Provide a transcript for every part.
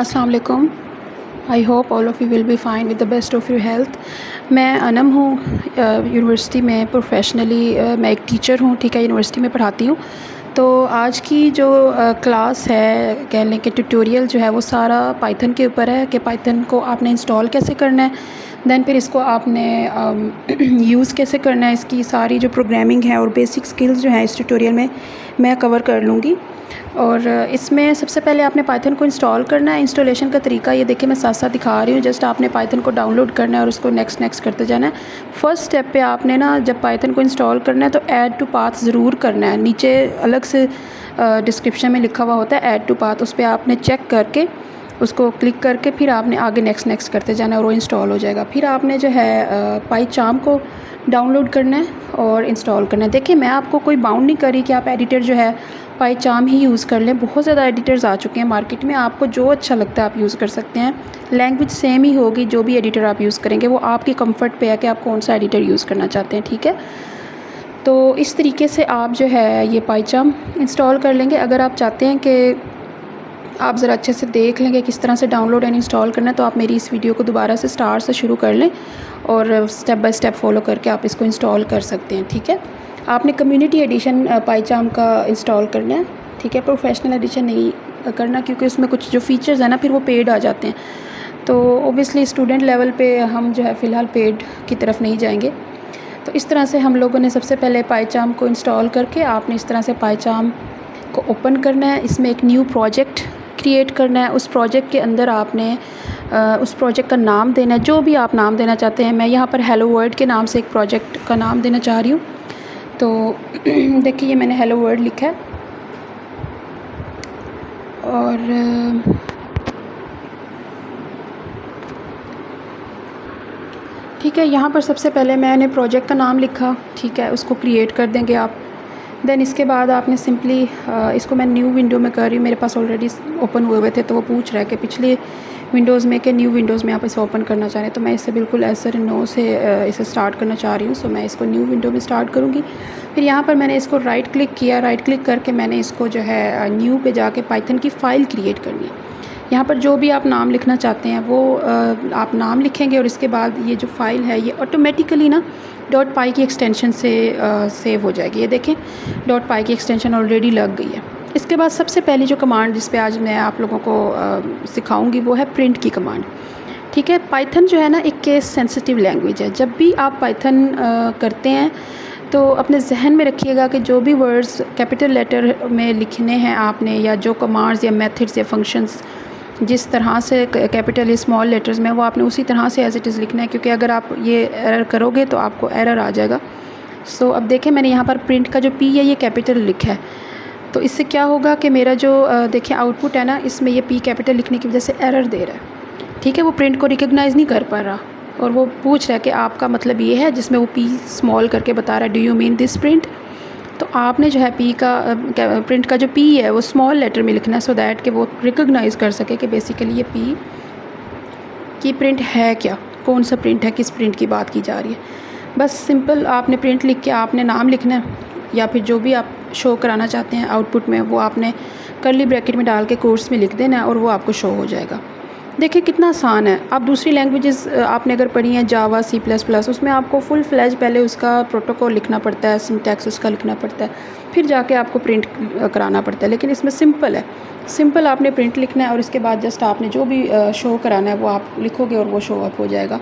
अस्सलाम वालेकुम। I hope all of you will be fine with the best of your health. मैं अनम हूँ, university में प्रोफेशनली मैं एक टीचर हूँ, ठीक है, यूनिवर्सिटी में पढ़ाती हूँ। तो आज की जो क्लास है, कह लें कि ट्यूटोरियल जो है वो सारा पाइथन के ऊपर है कि पाइथन को आपने इंस्टॉल कैसे करना है, दैन फिर इसको आपने यूज़ कैसे करना है। इसकी सारी जो प्रोग्रामिंग है और बेसिक स्किल्स जो हैं इस ट्यूटोरियल में मैं कवर कर लूँगी। और इसमें सबसे पहले आपने पाइथन को इंस्टॉल करना है। इंस्टॉलेशन का तरीका ये देखिए मैं साथ साथ दिखा रही हूँ। जस्ट आपने पाइथन को डाउनलोड करना है और उसको नेक्स्ट करते जाना है। फर्स्ट स्टेप पे आपने ना जब पाइथन को इंस्टॉल करना है तो ऐड टू पाथ ज़रूर करना है। नीचे अलग से डिस्क्रिप्शन में लिखा हुआ होता है ऐड टू पाथ, उस पर आपने चेक करके उसको क्लिक करके फिर आपने आगे नेक्स्ट करते जाना है और वो इंस्टॉल हो जाएगा। फिर आपने जो है पाइचार्म को डाउनलोड करना है और इंस्टॉल करना है। देखिए मैं आपको कोई बाउंड नहीं करी कि आप एडिटर जो है पाइचार्म ही यूज़ कर लें। बहुत ज़्यादा एडिटर्स आ चुके हैं मार्केट में, आपको जो अच्छा लगता है आप यूज़ कर सकते हैं। लैंग्वेज सेम ही होगी, जो भी एडिटर आप यूज़ करेंगे वो आपकी कंफर्ट पे है कि आप कौन सा एडिटर यूज़ करना चाहते हैं, ठीक है। तो इस तरीके से आप जो है ये पाइचार्म इंस्टॉल कर लेंगे। अगर आप चाहते हैं कि आप ज़रा अच्छे से देख लेंगे किस तरह से डाउनलोड एंड इंस्टॉल करना है, तो आप मेरी इस वीडियो को दोबारा से स्टार्ट से शुरू कर लें और स्टेप बाय स्टेप फॉलो करके आप इसको इंस्टॉल कर सकते हैं, ठीक है। आपने कम्युनिटी एडिशन पाइचार्म का इंस्टॉल करना है, ठीक है। प्रोफेशनल एडिशन नहीं करना क्योंकि उसमें कुछ जो फ़ीचर्स हैं ना फिर वो पेड आ जाते हैं। तो ओबियसली स्टूडेंट लेवल पे हम जो है फ़िलहाल पेड की तरफ नहीं जाएंगे। तो इस तरह से हम लोगों ने सबसे पहले पाइचार्म को इंस्टॉल करके आपने इस तरह से पाइचार्म को ओपन करना है। इसमें एक न्यू प्रोजेक्ट क्रिएट करना है। उस प्रोजेक्ट के अंदर आपने उस प्रोजेक्ट का नाम देना है, जो भी आप नाम देना चाहते हैं। मैं यहाँ पर हेलो वर्ल्ड के नाम से एक प्रोजेक्ट का नाम देना चाह रही हूँ। तो देखिए ये मैंने हेलो वर्ल्ड लिखा है और ठीक है, यहाँ पर सबसे पहले मैंने प्रोजेक्ट का नाम लिखा, ठीक है, उसको क्रिएट कर देंगे आप। देन इसके बाद आपने सिंपली इसको मैं न्यू विंडो में कर रही हूँ, मेरे पास ऑलरेडी ओपन हुए थे तो वो पूछ रहा है कि पिछले विंडोज़ में कि न्यू विंडोज़ में आप इसे ओपन करना चाह रहे हैं। तो मैं इसे बिल्कुल ऐसे नो से इसे स्टार्ट करना चाह रही हूँ। सो मैं इसको न्यू विंडो में स्टार्ट करूँगी। फिर यहाँ पर मैंने इसको राइट क्लिक किया, राइट क्लिक करके मैंने इसको जो है न्यू पे जाके पाइथन की फ़ाइल क्रिएट करनी है। यहाँ पर जो भी आप नाम लिखना चाहते हैं वो आप नाम लिखेंगे और इसके बाद ये जो फ़ाइल है ये ऑटोमेटिकली ना .py की एक्सटेंशन से सेव हो जाएगी। ये देखें .py की एक्सटेंशन ऑलरेडी लग गई है। इसके बाद सबसे पहली जो कमांड जिस पे आज मैं आप लोगों को सिखाऊंगी वो है प्रिंट की कमांड, ठीक है। पाइथन जो है ना एक केस सेंसिटिव लैंग्वेज है। जब भी आप पाइथन करते हैं तो अपने जहन में रखिएगा कि जो भी वर्ड्स कैपिटल लेटर में लिखने हैं आपने, या जो कमांड्स या मेथड्स या फंक्शंस जिस तरह से कैपिटल या स्मॉल लेटर्स में, वो आपने उसी तरह से एज इट इज़ लिखना है, क्योंकि अगर आप ये एरर करोगे तो आपको एरर आ जाएगा। सो अब देखें मैंने यहाँ पर प्रिंट का जो पी है ये कैपिटल लिखा है। तो इससे क्या होगा कि मेरा जो देखें आउटपुट है ना, इसमें ये पी कैपिटल लिखने की वजह से एरर दे रहा है, ठीक है। वो प्रिंट को रिकग्नाइज़ नहीं कर पा रहा और वो पूछ रहा है कि आपका मतलब ये है, जिसमें वो पी स्मॉल करके बता रहा है do you mean this print. तो आपने जो है पी का प्रिंट का जो पी है वो स्मॉल लेटर में लिखना है, सो दैट कि वो रिकग्नाइज़ कर सके कि बेसिकली ये पी की प्रिंट है क्या, कौन सा प्रिंट है, किस प्रिंट की बात की जा रही है। बस सिंपल आपने प्रिंट लिख के आपने नाम लिखना है, या फिर जो भी आप शो कराना चाहते हैं आउटपुट में वो आपने कर्ली ब्रैकेट में डाल के कोट्स में लिख देना है और वो आपको शो हो जाएगा। देखिए कितना आसान है। आप दूसरी लैंग्वेजेस आपने अगर पढ़ी हैं जावा C++, उसमें आपको फुल फ्लैज पहले उसका प्रोटोकॉल लिखना पड़ता है, सिंटैक्स उसका लिखना पड़ता है, फिर जाके आपको प्रिंट कराना पड़ता है। लेकिन इसमें सिंपल है, सिंपल आपने प्रिंट लिखना है और इसके बाद जस्ट आपने जो भी शो कराना है वो आप लिखोगे और वो शो अप हो जाएगा।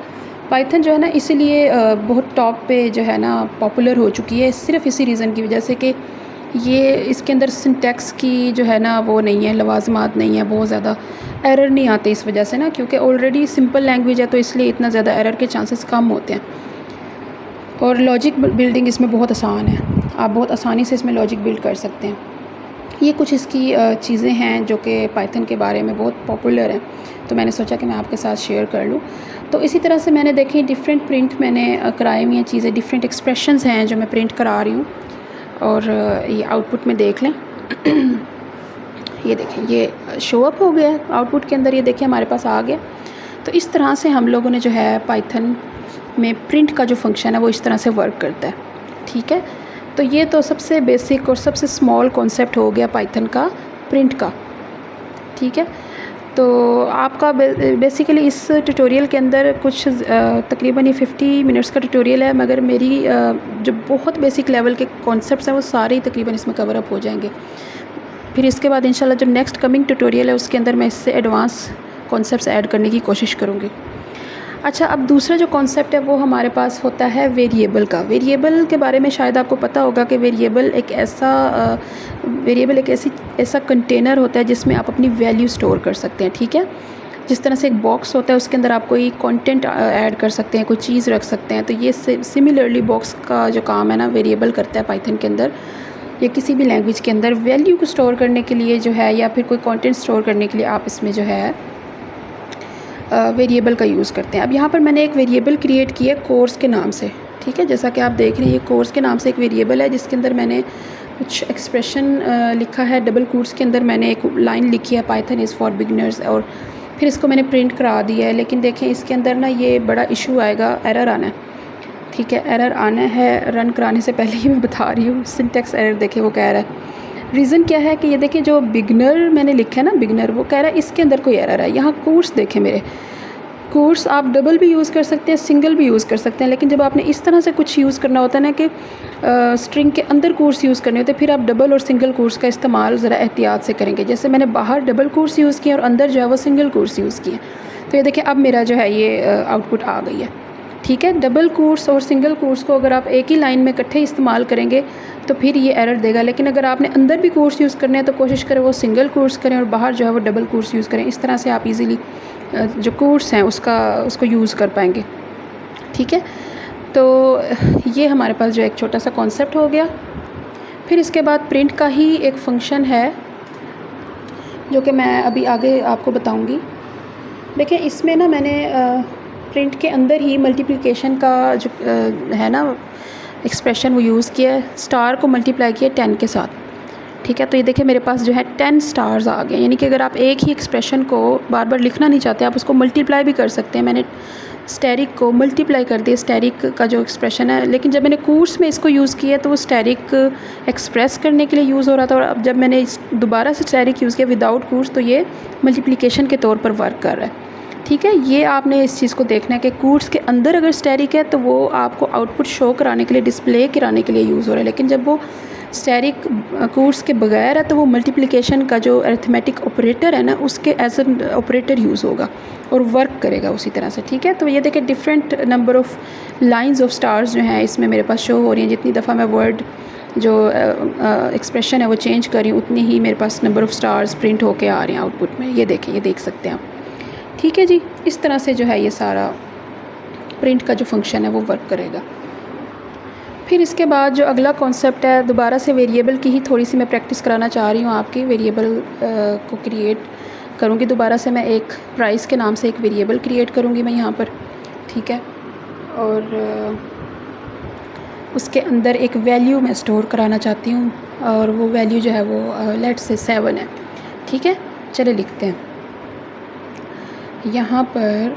पाइथन जो है ना इसीलिए बहुत टॉप पे जो है ना पॉपुलर हो चुकी है, सिर्फ इसी रीज़न की वजह से कि ये इसके अंदर सिंटैक्स की जो है ना वो नहीं है, लवाजमात नहीं है, बहुत ज़्यादा एरर नहीं आते इस वजह से ना, क्योंकि ऑलरेडी सिंपल लैंग्वेज है तो इसलिए इतना ज़्यादा एरर के चांसेस कम होते हैं। और लॉजिक बिल्डिंग इसमें बहुत आसान है, आप बहुत आसानी से इसमें लॉजिक बिल्ड कर सकते हैं। ये कुछ इसकी चीज़ें हैं जो कि पाइथन के बारे में बहुत पॉपुलर हैं, तो मैंने सोचा कि मैं आपके साथ शेयर कर लूँ। तो इसी तरह से मैंने देखी डिफरेंट प्रिंट मैंने कराई हुई हैं चीज़ें, डिफरेंट एक्सप्रेशंस हैं जो मैं प्रिंट करा रही हूँ। और ये आउटपुट में देख लें ये देखें ये शो अप हो गया आउटपुट के अंदर, ये देखिए हमारे पास आ गया। तो इस तरह से हम लोगों ने जो है पाइथन में प्रिंट का जो फंक्शन है वो इस तरह से वर्क करता है, ठीक है। तो ये तो सबसे बेसिक और सबसे स्मॉल कॉन्सेप्ट हो गया पाइथन का प्रिंट का, ठीक है। तो आपका बेसिकली इस ट्यूटोरियल के अंदर कुछ तकरीबन ये 50 मिनट्स का ट्यूटोरियल है, मगर मेरी जो बहुत बेसिक लेवल के कॉन्सेप्ट्स हैं वो सारे ही तकरीबन इसमें कवर अप हो जाएंगे। फिर इसके बाद इंशाल्लाह जो नेक्स्ट कमिंग ट्यूटोरियल है उसके अंदर मैं इससे एडवांस कॉन्सेप्ट्स ऐड करने की कोशिश करूँगी। अच्छा, अब दूसरा जो कॉन्सेप्ट है वो हमारे पास होता है वेरिएबल का। वेरिएबल के बारे में शायद आपको पता होगा कि वेरिएबल एक ऐसा कंटेनर होता है जिसमें आप अपनी वैल्यू स्टोर कर सकते हैं। ठीक है, जिस तरह से एक बॉक्स होता है उसके अंदर आप कोई कंटेंट ऐड कर सकते हैं, कोई चीज़ रख सकते हैं, तो ये सिमिलरली बॉक्स का जो काम है ना वेरिएबल करता है पाइथन के अंदर या किसी भी लैंग्वेज के अंदर। वैल्यू को स्टोर करने के लिए जो है या फिर कोई कंटेंट स्टोर करने के लिए आप इसमें जो है वेरिएबल का यूज़ करते हैं। अब यहाँ पर मैंने एक वेरिएबल क्रिएट किया कोर्स के नाम से। ठीक है, जैसा कि आप देख रहे हैं ये कोर्स के नाम से एक वेरिएबल है जिसके अंदर मैंने कुछ एक्सप्रेशन लिखा है। डबल कोट्स के अंदर मैंने एक लाइन लिखी है पाइथन इज़ फॉर बिगनर्स, और फिर इसको मैंने प्रिंट करा दिया है। लेकिन देखें इसके अंदर ना ये बड़ा इशू आएगा, एरर आना है। ठीक है, एरर आना है, रन कराने से पहले ही मैं बता रही हूँ। सिंटेक्स एरर देखें वो कह रहा है। रीज़न क्या है कि ये देखें जो बिगनर मैंने लिखा है ना बिगनर, वो कह रहा है इसके अंदर कोई एरर है। यहाँ कोर्स देखें मेरे कोर्स आप डबल भी यूज़ कर सकते हैं, सिंगल भी यूज़ कर सकते हैं, लेकिन जब आपने इस तरह से कुछ यूज़ करना होता है ना कि स्ट्रिंग के अंदर कोर्स यूज़ करने होते हैं, फिर आप डबल और सिंगल कोर्स का इस्तेमाल ज़रा एहतियात से करेंगे। जैसे मैंने बाहर डबल कोर्स यूज़ किया और अंदर जो है वो सिंगल कोर्स यूज़ किए, तो ये देखिए अब मेरा जो है ये आउटपुट आ गई है। ठीक है, डबल कोर्स और सिंगल कोर्स को अगर आप एक ही लाइन में इकट्ठे इस्तेमाल करेंगे तो फिर ये एरर देगा। लेकिन अगर आपने अंदर भी कोर्स यूज़ करने हैं तो कोशिश करें वो सिंगल कोर्स करें और बाहर जो है वो डबल कोर्स यूज़ करें। इस तरह से आप इजीली जो कोर्स हैं उसको यूज़ कर पाएंगे। ठीक है, तो ये हमारे पास जो एक छोटा सा कॉन्सेप्ट हो गया। फिर इसके बाद प्रिंट का ही एक फंक्शन है जो कि मैं अभी आगे आपको बताऊंगी। देखिए इसमें ना मैंने प्रिंट के अंदर ही मल्टीप्लिकेशन का जो है ना एक्सप्रेशन वो यूज़ किया है। स्टार को मल्टीप्लाई किया 10 के साथ। ठीक है, तो ये देखिए मेरे पास जो है 10 स्टार्स आ गए। यानी कि अगर आप एक ही एक्सप्रेशन को बार बार लिखना नहीं चाहते, आप उसको मल्टीप्लाई भी कर सकते हैं। मैंने स्टैरिक को मल्टीप्लाई कर दिया, स्टैरिक का जो एक्सप्रेशन है। लेकिन जब मैंने कोर्स में इसको यूज़ किया तो वो स्टैरिक एक्सप्रेस करने के लिए यूज़ हो रहा था, और अब जब मैंने दोबारा से स्टैरिक यूज़ किया विदाउट कोर्स तो ये मल्टीप्लिकेशन के तौर पर वर्क कर रहा है। ठीक है, ये आपने इस चीज़ को देखना है कि कोर्स के अंदर अगर स्टैरिक है तो वो आपको आउटपुट शो कराने के लिए, डिस्प्ले कराने के लिए यूज़ हो रहा है। लेकिन जब वो स्टैरिक कोर्स के बगैर है तो वो मल्टीप्लिकेशन का जो अरिथमेटिक ऑपरेटर है ना उसके एज एन ऑपरेटर यूज़ होगा और वर्क करेगा उसी तरह से। ठीक है, तो ये देखिए different number of lines of stars जो हैं इसमें मेरे पास शो हो रही हैं। जितनी दफ़ा मैं वर्ड जो एक्सप्रेशन है वो चेंज कर रही हूँ उतनी ही मेरे पास नंबर ऑफ़ स्टार्स प्रिंट होके आ रहे हैं आउटपुट में। ये देखें, ये देख सकते हैं आप। ठीक है जी, इस तरह से जो है ये सारा प्रिंट का जो फंक्शन है वो वर्क करेगा। फिर इसके बाद जो अगला कॉन्सेप्ट है, दोबारा से वेरिएबल की ही थोड़ी सी मैं प्रैक्टिस कराना चाह रही हूँ आपकी। वेरिएबल को क्रिएट करूँगी दोबारा से मैं। एक प्राइस के नाम से एक वेरिएबल क्रिएट करूँगी मैं यहाँ पर। ठीक है, और उसके अंदर एक वैल्यू मैं स्टोर कराना चाहती हूँ, और वो वैल्यू जो है वो लेट्स से 7 है। ठीक है, चले लिखते हैं यहाँ पर।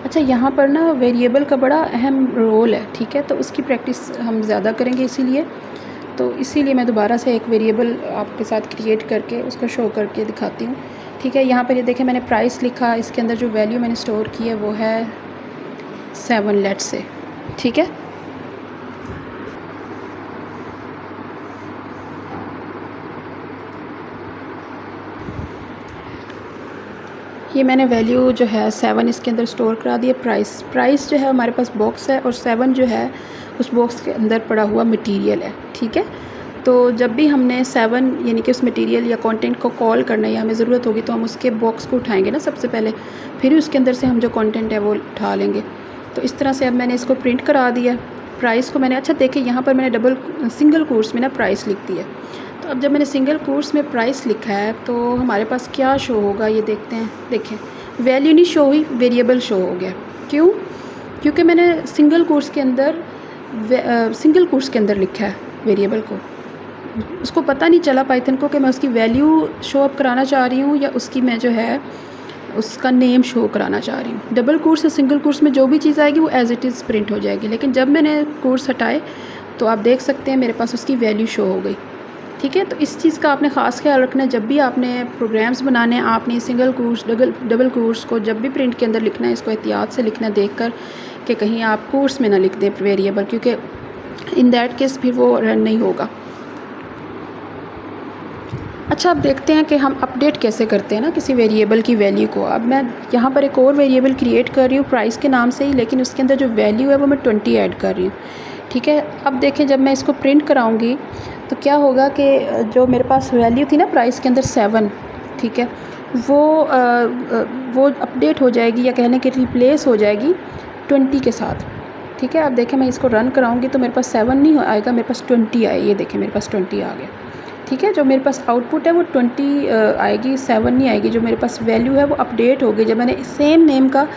अच्छा, यहाँ पर ना वेरिएबल का बड़ा अहम रोल है। ठीक है, तो उसकी प्रैक्टिस हम ज़्यादा करेंगे, इसीलिए मैं दोबारा से एक वेरिएबल आपके साथ क्रिएट करके उसको शो करके दिखाती हूँ। ठीक है, यहाँ पर ये देखें मैंने प्राइस लिखा, इसके अंदर जो वैल्यू मैंने स्टोर की है वो है 7 लेट्स से। ठीक है, ये मैंने वैल्यू जो है 7 इसके अंदर स्टोर करा दिया। प्राइस जो है हमारे पास बॉक्स है, और 7 जो है उस बॉक्स के अंदर पड़ा हुआ मटेरियल है। ठीक है, तो जब भी हमने 7 यानी कि उस मटेरियल या कंटेंट को कॉल करना है या हमें ज़रूरत होगी तो हम उसके बॉक्स को उठाएंगे ना सबसे पहले, फिर उसके अंदर से हम जो कंटेंट है वो उठा लेंगे। तो इस तरह से अब मैंने इसको प्रिंट करा दिया। प्राइस को मैंने, अच्छा देखिए यहाँ पर मैंने सिंगल कोर्स में ना प्राइस लिख दी है। तो अब जब मैंने सिंगल कोर्स में प्राइस लिखा है तो हमारे पास क्या शो होगा ये देखते हैं। देखें, वैल्यू नहीं शो हुई, वेरिएबल शो हो गया। क्यों? क्योंकि मैंने सिंगल कोर्स के अंदर लिखा है वेरिएबल को। उसको पता नहीं चला पाइथन को कि मैं उसकी वैल्यू शो अप कराना चाह रही हूँ या उसकी मैं जो है उसका नेम शो कराना चाह रही हूँ। डबल कोर्स या सिंगल कोर्स में जो भी चीज़ आएगी वो एज इट इज़ प्रिंट हो जाएगी। लेकिन जब मैंने कोर्स हटाए तो आप देख सकते हैं मेरे पास उसकी वैल्यू शो हो गई। ठीक है। तो इस चीज़ का आपने ख़ास ख्याल रखना है जब भी आपने प्रोग्राम्स बनाने हैं। आपने सिंगल कोर्स डबल कोर्स को जब भी प्रिंट के अंदर लिखना है, इसको एहतियात से लिखना है, देख कर कि कहीं आप कोर्स में ना लिख दें वेरिएबल, क्योंकि इन दैट केस फिर वो रन नहीं होगा। अच्छा, अब देखते हैं कि हम अपडेट कैसे करते हैं ना किसी वेरिएबल की वैल्यू को। अब मैं यहाँ पर एक और वेरिएबल क्रिएट कर रही हूँ प्राइस के नाम से ही, लेकिन उसके अंदर जो वैल्यू है वो मैं 20 ऐड कर रही हूँ। ठीक है। अब देखें, जब मैं इसको प्रिंट कराऊंगी तो क्या होगा कि जो मेरे पास वैल्यू थी ना प्राइस के अंदर 7, ठीक है, वो अपडेट हो जाएगी या कहने कि रिप्लेस हो जाएगी 20 के साथ। ठीक है। अब देखें, मैं इसको रन कराऊंगी तो मेरे पास 7 नहीं आएगा, मेरे पास 20 आए। ये देखें, मेरे पास 20 आ गया। ठीक है। जो मेरे पास आउटपुट है वो 20 आएगी, 7 नहीं आएगी। जो मेरे पास वैल्यू है वो अपडेट हो गई। जब मैंने सेम नेम का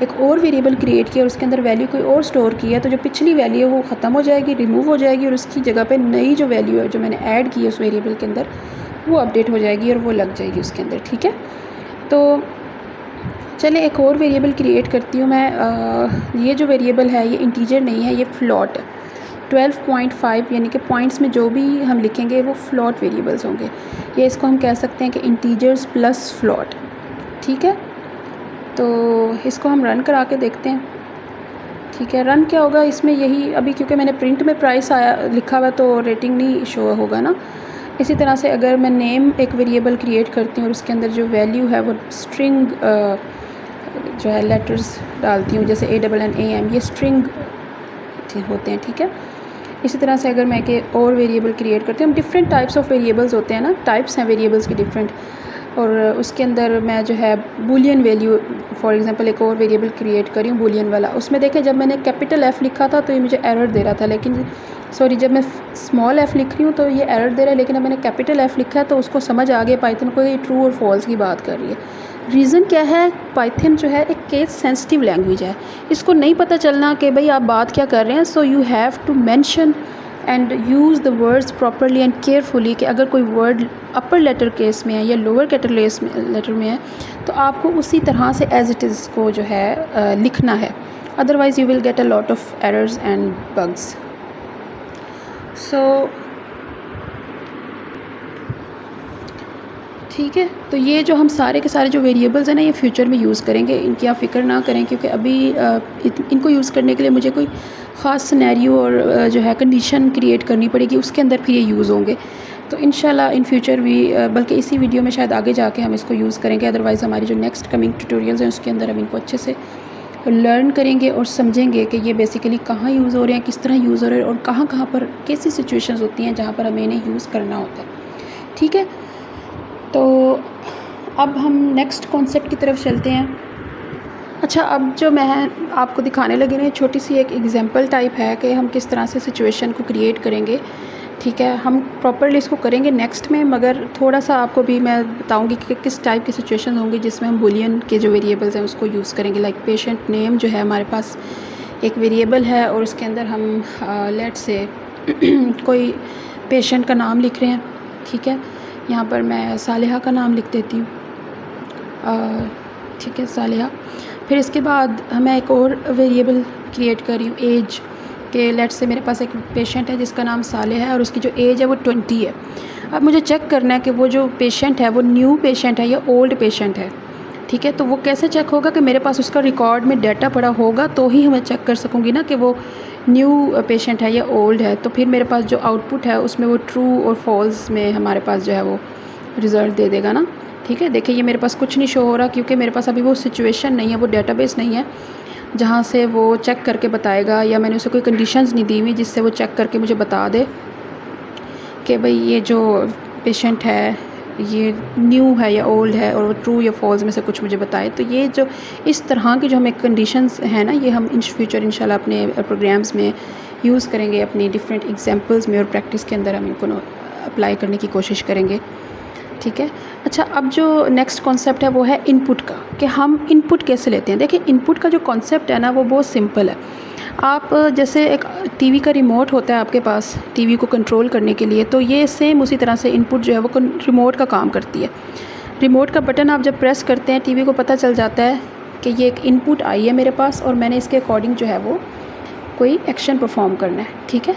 एक और वेरिएबल क्रिएट किया और उसके अंदर वैल्यू कोई और स्टोर की है, तो जो पिछली वैल्यू है वो ख़त्म हो जाएगी, रिमूव हो जाएगी, और उसकी जगह पे नई जो वैल्यू है जो मैंने ऐड की है उस वेरिएबल के अंदर, वो अपडेट हो जाएगी और वो लग जाएगी उसके अंदर। ठीक है। तो चलें एक और वेरिएबल क्रिएट करती हूँ मैं। ये जो वेरिएबल है ये इंटीजर नहीं है, ये फ्लॉट है। 12.5 यानी कि पॉइंट्स में जो भी हम लिखेंगे वो फ्लॉट वेरिएबल्स होंगे। ये इसको हम कह सकते हैं कि इंटीजर्स प्लस फ्लॉट। ठीक है। तो इसको हम रन करा के देखते हैं। ठीक है। रन क्या होगा इसमें, यही अभी क्योंकि मैंने प्रिंट में प्राइस आया लिखा हुआ तो रेटिंग नहीं शो होगा ना। इसी तरह से अगर मैं नेम एक वेरिएबल क्रिएट करती हूँ और उसके अंदर जो वैल्यू है वो स्ट्रिंग जो है लेटर्स डालती हूँ, जैसे ANNAM, ये स्ट्रिंग होते हैं। ठीक है। इसी तरह से अगर मैं के और वेरिएबल क्रिएट करती हूँ, डिफरेंट टाइप्स ऑफ वेरिएबल्स होते हैं ना, टाइप्स हैं वेरिएबल्स के डिफरेंट, और उसके अंदर मैं जो है बूलियन वैल्यू फॉर एग्जांपल एक और वेरिएबल क्रिएट करी हूँ बूलियन वाला। उसमें देखें जब मैंने कैपिटल F लिखा था तो ये मुझे एरर दे रहा था, लेकिन सॉरी जब मैं स्मॉल f लिख रही हूँ तो ये एरर दे रहा है, लेकिन अब मैंने कैपिटल F लिखा है तो उसको समझ आ गया पाइथन को ये ट्रू और फॉल्स की बात कर रही है। रीज़न क्या है, पाइथन जो है एक केस सेंसिटिव लैंग्वेज है, इसको नहीं पता चलना कि भाई आप बात क्या कर रहे हैं। So you have to mention and use the words properly and carefully, कि अगर कोई वर्ड अपर लेटर केस में है या लोअर लेटर में है तो आपको उसी तरह से एज इट इज़ को जो है लिखना है, otherwise you will get a lot of errors and bugs. So ठीक है। तो ये जो हम सारे के सारे जो वेरिएबल्स हैं ना ये फ्यूचर में यूज़ करेंगे, इनकी आप फ़िक्र ना करें, क्योंकि अभी इनको यूज़ करने के लिए मुझे कोई ख़ास सिनेरियो और जो है कंडीशन क्रिएट करनी पड़ेगी, उसके अंदर फिर ये यूज़ होंगे। तो इंशाल्लाह इन फ्यूचर भी बल्कि इसी वीडियो में शायद आगे जाके हम इसको यूज़ करेंगे, अदरवाइज़ हमारी जो नेक्स्ट कमिंग ट्यूटोरियल्स हैं उसके अंदर हम इनको अच्छे से लर्न करेंगे और समझेंगे कि ये बेसिकली कहाँ यूज़ हो रहे हैं, किस तरह यूज़ हो रहे हैं, और कहाँ कहाँ पर कैसी सिचुएशंस होती हैं जहाँ पर हमें इन्हें यूज़ करना होता है। ठीक है। तो अब हम नेक्स्ट कॉन्सेप्ट की तरफ चलते हैं। अच्छा, अब जो मैं आपको दिखाने लगी ना छोटी सी एक एग्जांपल टाइप है कि हम किस तरह से सिचुएशन को क्रिएट करेंगे। ठीक है। हम प्रॉपर्ली इसको करेंगे नेक्स्ट में, मगर थोड़ा सा आपको भी मैं बताऊंगी कि किस टाइप की सिचुएशन होंगी जिसमें हम बूलियन के जो वेरिएबल्स हैं उसको यूज़ करेंगे। लाइक पेशेंट नेम जो है हमारे पास एक वेरिएबल है और उसके अंदर हम लेट से कोई पेशेंट का नाम लिख रहे हैं। ठीक है। यहाँ पर मैं सालिहा का नाम लिख देती हूँ। ठीक है, सालिहा। फिर इसके बाद मैं एक और वेरिएबल क्रिएट कर रही हूँ एज के। लेट से मेरे पास एक पेशेंट है जिसका नाम सालिहा है और उसकी जो एज है वो 20 है। अब मुझे चेक करना है कि वो जो पेशेंट है वो न्यू पेशेंट है या ओल्ड पेशेंट है। ठीक है। तो वो कैसे चेक होगा कि मेरे पास उसका रिकॉर्ड में डाटा पड़ा होगा तो ही मैं चेक कर सकूँगी ना कि वो न्यू पेशेंट है या ओल्ड है। तो फिर मेरे पास जो आउटपुट है उसमें वो ट्रू और फॉल्स में हमारे पास जो है वो रिज़ल्ट दे देगा ना। ठीक है। देखिए ये मेरे पास कुछ नहीं शो हो रहा क्योंकि मेरे पास अभी वो सिचुएशन नहीं है, वो डेटाबेस नहीं है जहाँ से वो चेक करके बताएगा, या मैंने उसे कोई कंडीशंस नहीं दी हुई जिससे वो चेक करके मुझे बता दे कि भाई ये जो पेशेंट है ये न्यू है या ओल्ड है, और वो ट्रू या फॉल्स में से कुछ मुझे बताए। तो ये जो इस तरह की जो हमें कंडीशंस हैं ना, ये हम इन फ्यूचर इंशाल्लाह अपने प्रोग्राम्स में यूज़ करेंगे, अपनी डिफरेंट एग्जांपल्स में और प्रैक्टिस के अंदर हम इनको अप्लाई करने की कोशिश करेंगे। ठीक है। अच्छा, अब जो नेक्स्ट कॉन्सेप्ट है वो है इनपुट का, कि हम इनपुट कैसे लेते हैं। देखिए इनपुट का जो कॉन्सेप्ट है ना वो बहुत सिंपल है। आप जैसे एक टीवी का रिमोट होता है आपके पास टीवी को कंट्रोल करने के लिए, तो ये सेम उसी तरह से इनपुट जो है वो रिमोट का काम करती है। रिमोट का बटन आप जब प्रेस करते हैं टीवी को पता चल जाता है कि ये एक इनपुट आई है मेरे पास और मैंने इसके अकॉर्डिंग जो है वो कोई एक्शन परफॉर्म करना है। ठीक है।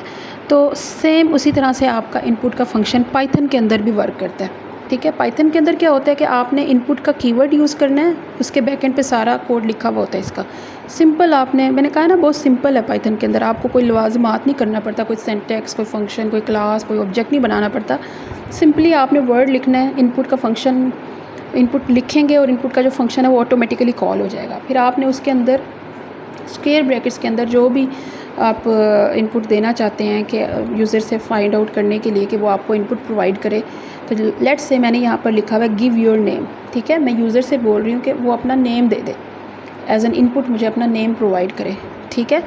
तो सेम उसी तरह से आपका इनपुट का फंक्शन पाइथन के अंदर भी वर्क करता है। ठीक है, पाइथन के अंदर क्या होता है कि आपने इनपुट का कीवर्ड यूज़ करना है, उसके बैकएंड पे सारा कोड लिखा हुआ होता है इसका। सिंपल, आपने, मैंने कहा ना, बहुत सिंपल है पाइथन के अंदर, आपको कोई लवाज़मात नहीं करना पड़ता, कोई सिंटैक्स, कोई फंक्शन, कोई क्लास, कोई ऑब्जेक्ट नहीं बनाना पड़ता। सिंपली आपने वर्ड लिखना है, इनपुट का फंक्शन, इनपुट लिखेंगे और इनपुट का जो फंक्शन है वो ऑटोमेटिकली कॉल हो जाएगा। फिर आपने उसके अंदर स्क्वायर ब्रैकेट्स के अंदर जो भी आप इनपुट देना चाहते हैं कि यूज़र से फाइंड आउट करने के लिए कि वो आपको इनपुट प्रोवाइड करे, तो लेट्स से मैंने यहाँ पर लिखा हुआ है गिव योर नेम। ठीक है, मैं यूज़र से बोल रही हूँ कि वो अपना नेम दे दे, एज एन इनपुट मुझे अपना नेम प्रोवाइड करे। ठीक है,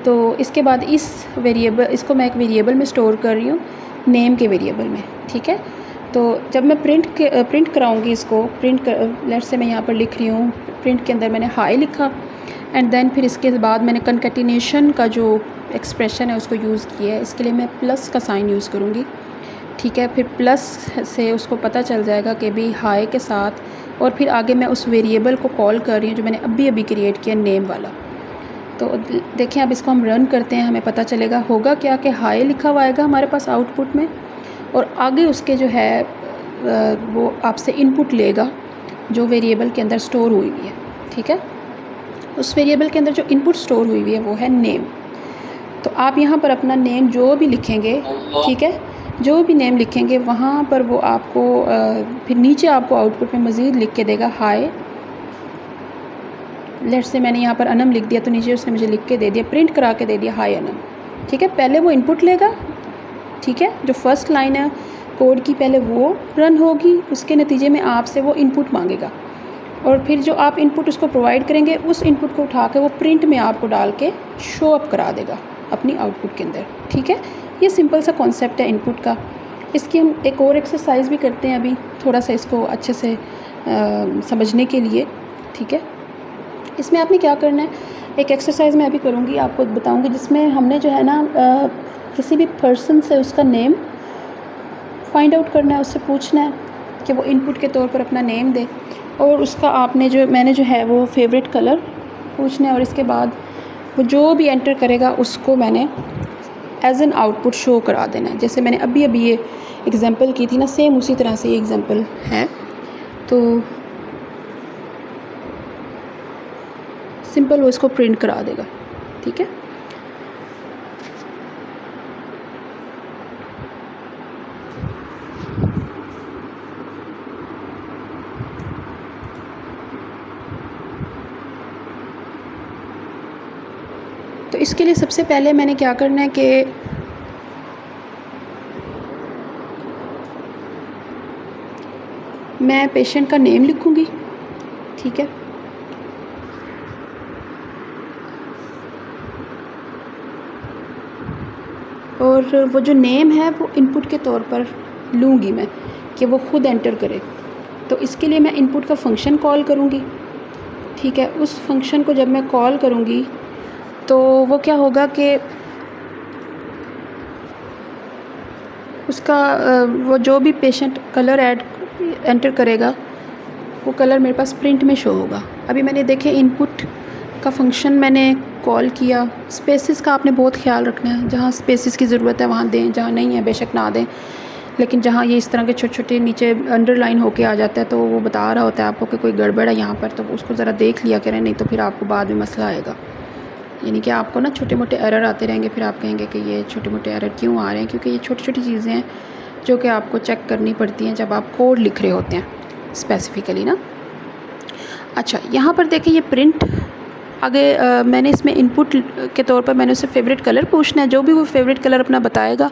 तो इसके बाद इस वेरिएबल, इसको मैं एक वेरिएबल में स्टोर कर रही हूँ, नेम के वेरिएबल में। ठीक है, तो जब मैं प्रिंट कराऊँगी इसको, लेट्स से मैं यहाँ पर लिख रही हूँ, प्रिंट के अंदर मैंने हाई लिखा, एंड देन फिर इसके बाद मैंने कंकैटिनेशन का जो एक्सप्रेशन है उसको यूज़ किया है। इसके लिए मैं प्लस का साइन यूज़ करूँगी। ठीक है, फिर प्लस से उसको पता चल जाएगा कि भी हाई के साथ, और फिर आगे मैं उस वेरिएबल को कॉल कर रही हूँ जो मैंने अभी क्रिएट किया, नेम वाला। तो देखें, अब इसको हम रन करते हैं, हमें पता चलेगा होगा क्या कि हाई लिखा हुआ आएगा हमारे पास आउटपुट में, और आगे उसके जो है वो आपसे इनपुट लेगा जो वेरिएबल के अंदर स्टोर हुई हुई है। ठीक है, उस वेरिएबल के अंदर जो इनपुट स्टोर हुई हुई है वो है नेम। तो आप यहाँ पर अपना नेम जो भी लिखेंगे, ठीक है, जो भी नेम लिखेंगे वहाँ पर वो आपको फिर नीचे आपको आउटपुट में मज़ीद लिख के देगा हाय। लेट्स से मैंने यहाँ पर अनम लिख दिया, तो नीचे उसने मुझे लिख के दे दिया, प्रिंट करा के दे दिया हाय अनम। ठीक है, पहले वो इनपुट लेगा। ठीक है, जो फर्स्ट लाइन है कोड की पहले वो रन होगी, उसके नतीजे में आपसे वो इनपुट मांगेगा, और फिर जो आप इनपुट उसको प्रोवाइड करेंगे उस इनपुट को उठा के वो प्रिंट में आपको डाल के शो अप करा देगा अपनी आउटपुट के अंदर। ठीक है, ये सिंपल सा कॉन्सेप्ट है इनपुट का। इसकी हम एक और एक्सरसाइज भी करते हैं अभी, थोड़ा सा इसको अच्छे से समझने के लिए। ठीक है, इसमें आपने क्या करना है, एक एक्सरसाइज मैं अभी करूँगी, आपको बताऊँगी, जिसमें हमने जो है ना किसी भी पर्सन से उसका नेम फाइंड आउट करना है, उससे पूछना है कि वो इनपुट के तौर पर अपना नेम दे, और उसका आपने मैंने जो है वो फेवरेट कलर पूछना है, और इसके बाद वो जो भी एंटर करेगा उसको मैंने एज एन आउटपुट शो करा देना है। जैसे मैंने अभी ये एग्जांपल की थी ना, सेम उसी तरह से ये एग्जांपल है। तो सिंपल वो इसको प्रिंट करा देगा। ठीक है, तो इसके लिए सबसे पहले मैंने क्या करना है कि मैं पेशेंट का नेम लिखूंगी। ठीक है, और वो जो नेम है वो इनपुट के तौर पर लूँगी मैं कि वो खुद एंटर करे। तो इसके लिए मैं इनपुट का फंक्शन कॉल करूँगी। ठीक है, उस फंक्शन को जब मैं कॉल करूँगी तो वो क्या होगा कि उसका वो जो भी पेशेंट कलर एंटर करेगा वो कलर मेरे पास प्रिंट में शो होगा। अभी मैंने देखे इनपुट का फंक्शन मैंने कॉल किया। स्पेसिस का आपने बहुत ख्याल रखना है, जहाँ स्पेसिस की ज़रूरत है वहाँ दें, जहाँ नहीं है बेशक ना दें, लेकिन जहाँ ये इस तरह के छोटे छोटे नीचे अंडरलाइन होके आ जाता है तो वो बता रहा होता है आपको कि कोई गड़बड़ है यहाँ पर, तो उसको ज़रा देख लिया करें, नहीं तो फिर आपको बाद में मसला आएगा। यानी कि आपको ना छोटे मोटे एरर आते रहेंगे, फिर आप कहेंगे कि ये छोटे मोटे एरर क्यों आ रहे हैं, क्योंकि ये छोटी छोटी चीज़ें हैं जो कि आपको चेक करनी पड़ती हैं जब आप कोड लिख रहे होते हैं स्पेसिफ़िकली ना। अच्छा, यहाँ पर देखें ये प्रिंट आगे मैंने इसमें इनपुट के तौर पर मैंने उससे फेवरेट कलर पूछना है, जो भी वो फेवरेट कलर अपना बताएगा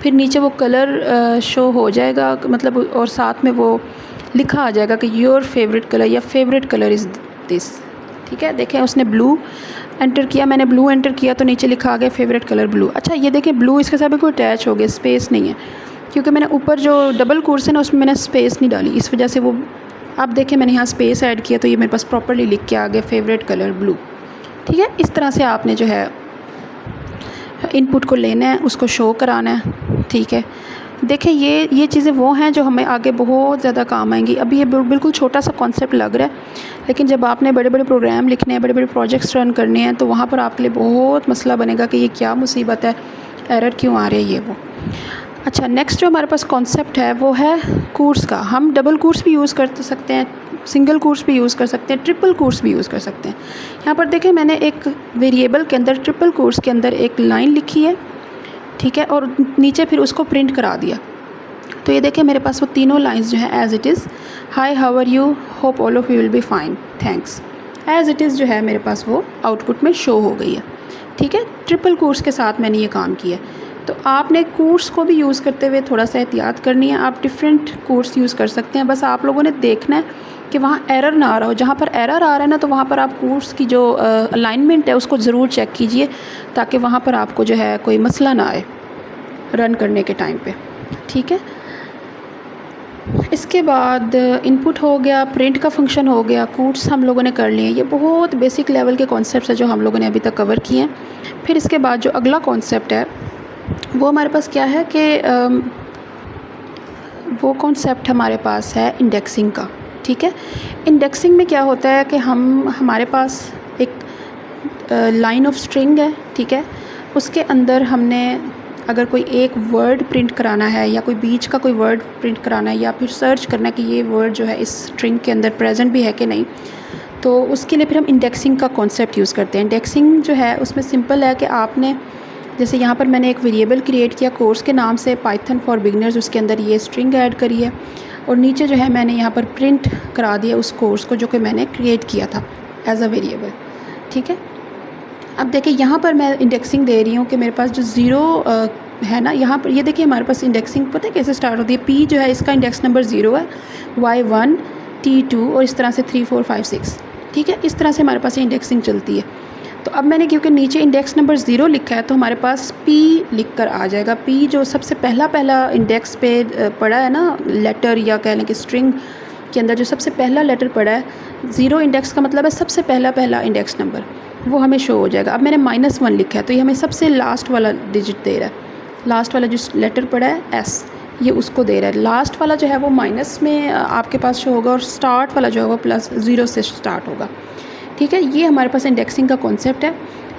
फिर नीचे वो कलर शो हो जाएगा, मतलब, और साथ में वो लिखा आ जाएगा कि योर फेवरेट कलर या फेवरेट कलर इज़ दिस। ठीक है, देखें उसने ब्लू एंटर किया, मैंने ब्लू एंटर किया तो नीचे लिखा आ गया फेवरेट कलर ब्लू। अच्छा, ये देखें ब्लू इसके साथ बिल्कुल अटैच हो गया, स्पेस नहीं है, क्योंकि मैंने ऊपर जो डबल कोर्स है ना उसमें मैंने स्पेस नहीं डाली, इस वजह से वो, आप देखें मैंने यहाँ स्पेस ऐड किया तो ये मेरे पास प्रॉपर्ली लिख के आ गया फेवरेट कलर ब्लू। ठीक है, इस तरह से आपने जो है इनपुट को लेना है, उसको शो कराना है। ठीक है, देखें ये चीज़ें वो हैं जो हमें आगे बहुत ज़्यादा काम आएंगी। अभी ये बिल्कुल छोटा सा कॉन्सेप्ट लग रहा है, लेकिन जब आपने बड़े बड़े प्रोग्राम लिखने हैं, बड़े बड़े प्रोजेक्ट्स रन करने हैं, तो वहाँ पर आपके लिए बहुत मसला बनेगा कि ये क्या मुसीबत है, एरर क्यों आ रही है वो। अच्छा, नेक्स्ट जो हमारे पास कॉन्सेप्ट है वो है कोर्स का। हम डबल कोर्स भी यूज़ कर सकते हैं, सिंगल कोर्स भी यूज़ कर सकते हैं, ट्रिपल कोर्स भी यूज़ कर सकते हैं। यहाँ पर देखें, मैंने एक वेरिएबल के अंदर ट्रिपल कोर्स के अंदर एक लाइन लिखी है, ठीक है, और नीचे फिर उसको प्रिंट करा दिया। तो ये देखें मेरे पास वो तीनों लाइंस जो हैं as it is, hi how are you, hope all of you will be fine, thanks, as it is जो है मेरे पास वो आउटपुट में शो हो गई है, ठीक है। ट्रिपल कोर्स के साथ मैंने ये काम किया। तो आपने कोर्स को भी यूज़ करते हुए थोड़ा सा एहतियात करनी है। आप डिफरेंट कोर्स यूज़ कर सकते हैं, बस आप लोगों ने देखना है कि वहाँ एरर ना आ रहा हो। जहाँ पर एरर आ रहा है ना, तो वहाँ पर आप कोर्स की जो अलाइनमेंट है उसको ज़रूर चेक कीजिए, ताकि वहाँ पर आपको जो है कोई मसला ना आए रन करने के टाइम पे, ठीक है। इसके बाद इनपुट हो गया, प्रिंट का फंक्शन हो गया, कोट्स हम लोगों ने कर लिए। ये बहुत बेसिक लेवल के कॉन्सेप्ट्स हैं जो हम लोगों ने अभी तक कवर किए हैं। फिर इसके बाद जो अगला कॉन्सेप्ट है वो हमारे पास क्या है कि वो कॉन्सेप्ट हमारे पास है इंडेक्सिंग का, ठीक है। इंडेक्सिंग में क्या होता है कि हमारे पास एक लाइन ऑफ स्ट्रिंग है, ठीक है। उसके अंदर हमने अगर कोई एक वर्ड प्रिंट कराना है या कोई बीच का कोई वर्ड प्रिंट कराना है या फिर सर्च करना है कि ये वर्ड जो है इस स्ट्रिंग के अंदर प्रेजेंट भी है कि नहीं, तो उसके लिए फिर हम इंडेक्सिंग का कॉन्सेप्ट यूज़ करते हैं। इंडेक्सिंग जो है उसमें सिंपल है कि आपने, जैसे यहाँ पर मैंने एक वेरिएबल क्रिएट किया कोर्स के नाम से, पाइथन फॉर बिगनर्स, उसके अंदर ये स्ट्रिंग ऐड करी है और नीचे जो है मैंने यहाँ पर प्रिंट करा दिया उस कोर्स को जो कि मैंने क्रिएट किया था एज अ वेरिएबल, ठीक है। अब देखिए यहाँ पर मैं इंडेक्सिंग दे रही हूँ कि मेरे पास जो ज़ीरो है ना, यहाँ पर ये देखिए हमारे पास इंडेक्सिंग पता है कैसे स्टार्ट होती है। पी जो है इसका इंडेक्स नंबर 0 है, Y1, T2 और इस तरह से 3, 4, 5, 6, ठीक है। इस तरह से हमारे पास इंडेक्सिंग चलती है। तो अब मैंने क्योंकि नीचे इंडेक्स नंबर 0 लिखा है तो हमारे पास P लिख कर आ जाएगा। P जो सबसे पहला इंडेक्स पे पड़ा है ना लेटर, या कह लें कि स्ट्रिंग के अंदर जो सबसे पहला लेटर पड़ा है, 0 इंडेक्स का मतलब है सबसे पहला इंडेक्स नंबर, वो हमें शो हो जाएगा। अब मैंने -1 लिखा है तो ये हमें सबसे लास्ट वाला डिजिट दे रहा है, लास्ट वाला जो लेटर पड़ा है S, ये उसको दे रहा है। लास्ट वाला जो है वो माइनस में आपके पास शो होगा और स्टार्ट वाला जो है वो +0 से स्टार्ट होगा, ठीक है। ये हमारे पास इंडेक्सिंग का कॉन्सेप्ट है।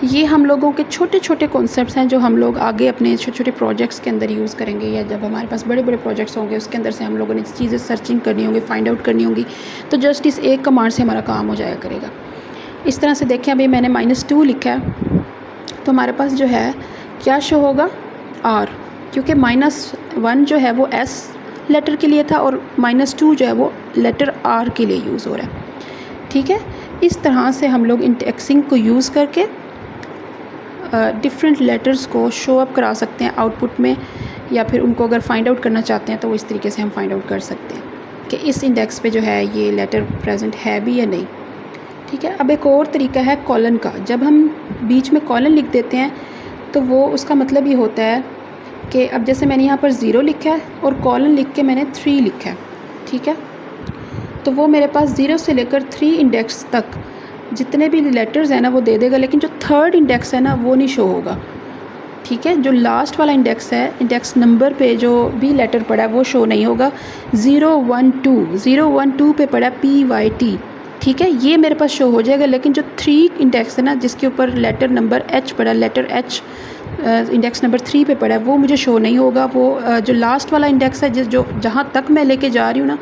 ये हम लोगों के छोटे छोटे कॉन्सेप्ट्स हैं जो हम लोग आगे अपने छोटे छोटे प्रोजेक्ट्स के अंदर यूज़ करेंगे, या जब हमारे पास बड़े बड़े प्रोजेक्ट्स होंगे उसके अंदर से हम लोगों ने चीज़ें सर्चिंग करनी होंगी, फाइंड आउट करनी होंगी, तो जस्ट इस एक कमांड से हमारा काम हो जाया करेगा। इस तरह से देखें, अभी मैंने -2 लिखा है तो हमारे पास जो है क्या शो होगा, R, क्योंकि -1 जो है वो S लेटर के लिए था और -2 जो है वो लेटर R के लिए यूज़ हो रहा है, ठीक है। इस तरह से हम लोग इंडेक्सिंग को यूज़ करके डिफरेंट लेटर्स को शो अप करा सकते हैं आउटपुट में, या फिर उनको अगर फाइंड आउट करना चाहते हैं तो इस तरीके से हम फाइंड आउट कर सकते हैं कि इस इंडेक्स पे जो है ये लेटर प्रेजेंट है भी या नहीं, ठीक है। अब एक और तरीका है कॉलन का। जब हम बीच में कॉलन लिख देते हैं तो वो उसका मतलब ये होता है कि अब जैसे मैंने यहाँ पर 0 लिखा है और कॉलन लिख के मैंने 3 लिखा है, ठीक है। तो वो मेरे पास 0 से लेकर 3 इंडेक्स तक जितने भी लेटर्स हैं ना वो दे देगा, लेकिन जो थर्ड इंडेक्स है ना वो नहीं शो होगा, ठीक है। जो लास्ट वाला इंडेक्स है, इंडेक्स नंबर पे जो भी लेटर पड़ा है वो शो नहीं होगा। 0, 1, 2 पे पड़ा PYT, ठीक है, ये मेरे पास शो हो जाएगा। लेकिन जो 3 इंडेक्स है ना जिसके ऊपर लेटर नंबर H पड़ा, लेटर H इंडेक्स नंबर 3 पे पड़ा है, वो मुझे शो नहीं होगा। वो जो लास्ट वाला इंडेक्स है जो जहाँ तक मैं लेके जा रही हूँ ना,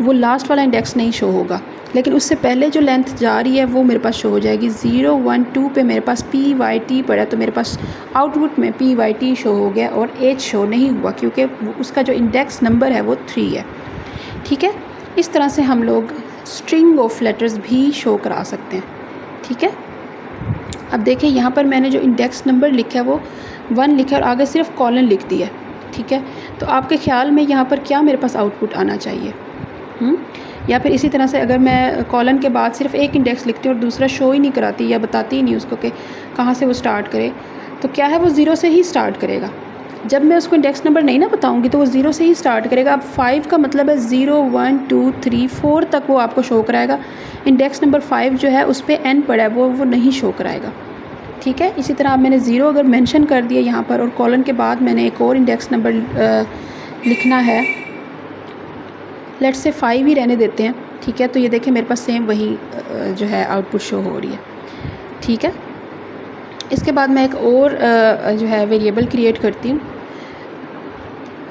वो लास्ट वाला इंडेक्स नहीं शो होगा, लेकिन उससे पहले जो लेंथ जा रही है वो मेरे पास शो हो जाएगी। 0, 1, 2 पे मेरे पास PYT पड़ा, तो मेरे पास आउटपुट में PYT शो हो गया और H शो नहीं हुआ क्योंकि उसका जो इंडेक्स नंबर है वो 3 है, ठीक है। इस तरह से हम लोग स्ट्रिंग ऑफ लेटर्स भी शो करा सकते हैं, ठीक है। अब देखिए यहाँ पर मैंने जो इंडेक्स नंबर लिखा है वो 1 लिखा है और आगे सिर्फ कॉलन लिख दिया, ठीक है। तो आपके ख्याल में यहाँ पर क्या मेरे पास आउटपुट आना चाहिए? या फिर इसी तरह से अगर मैं कॉलन के बाद सिर्फ एक इंडेक्स लिखती हूँ और दूसरा शो ही नहीं कराती या बताती ही नहीं उसको कि कहाँ से वो स्टार्ट करे, तो क्या है वो 0 से ही स्टार्ट करेगा। जब मैं उसको इंडेक्स नंबर नहीं ना बताऊँगी तो वो 0 से ही स्टार्ट करेगा। अब 5 का मतलब है 0, 1, 2, 3, 4 तक वो आपको शो कराएगा। इंडेक्स नंबर 5 जो है उस पर N पड़ा है वो नहीं शो कराएगा, ठीक है। इसी तरह अब मैंने 0 अगर मेंशन कर दिया यहाँ पर और कॉलन के बाद मैंने एक और इंडेक्स नंबर लिखना है, लेट्स से 5 ही रहने देते हैं, ठीक है। तो ये देखें मेरे पास सेम वही जो है आउटपुट शो हो रही है, ठीक है। इसके बाद मैं एक और जो है वेरिएबल क्रिएट करती हूँ,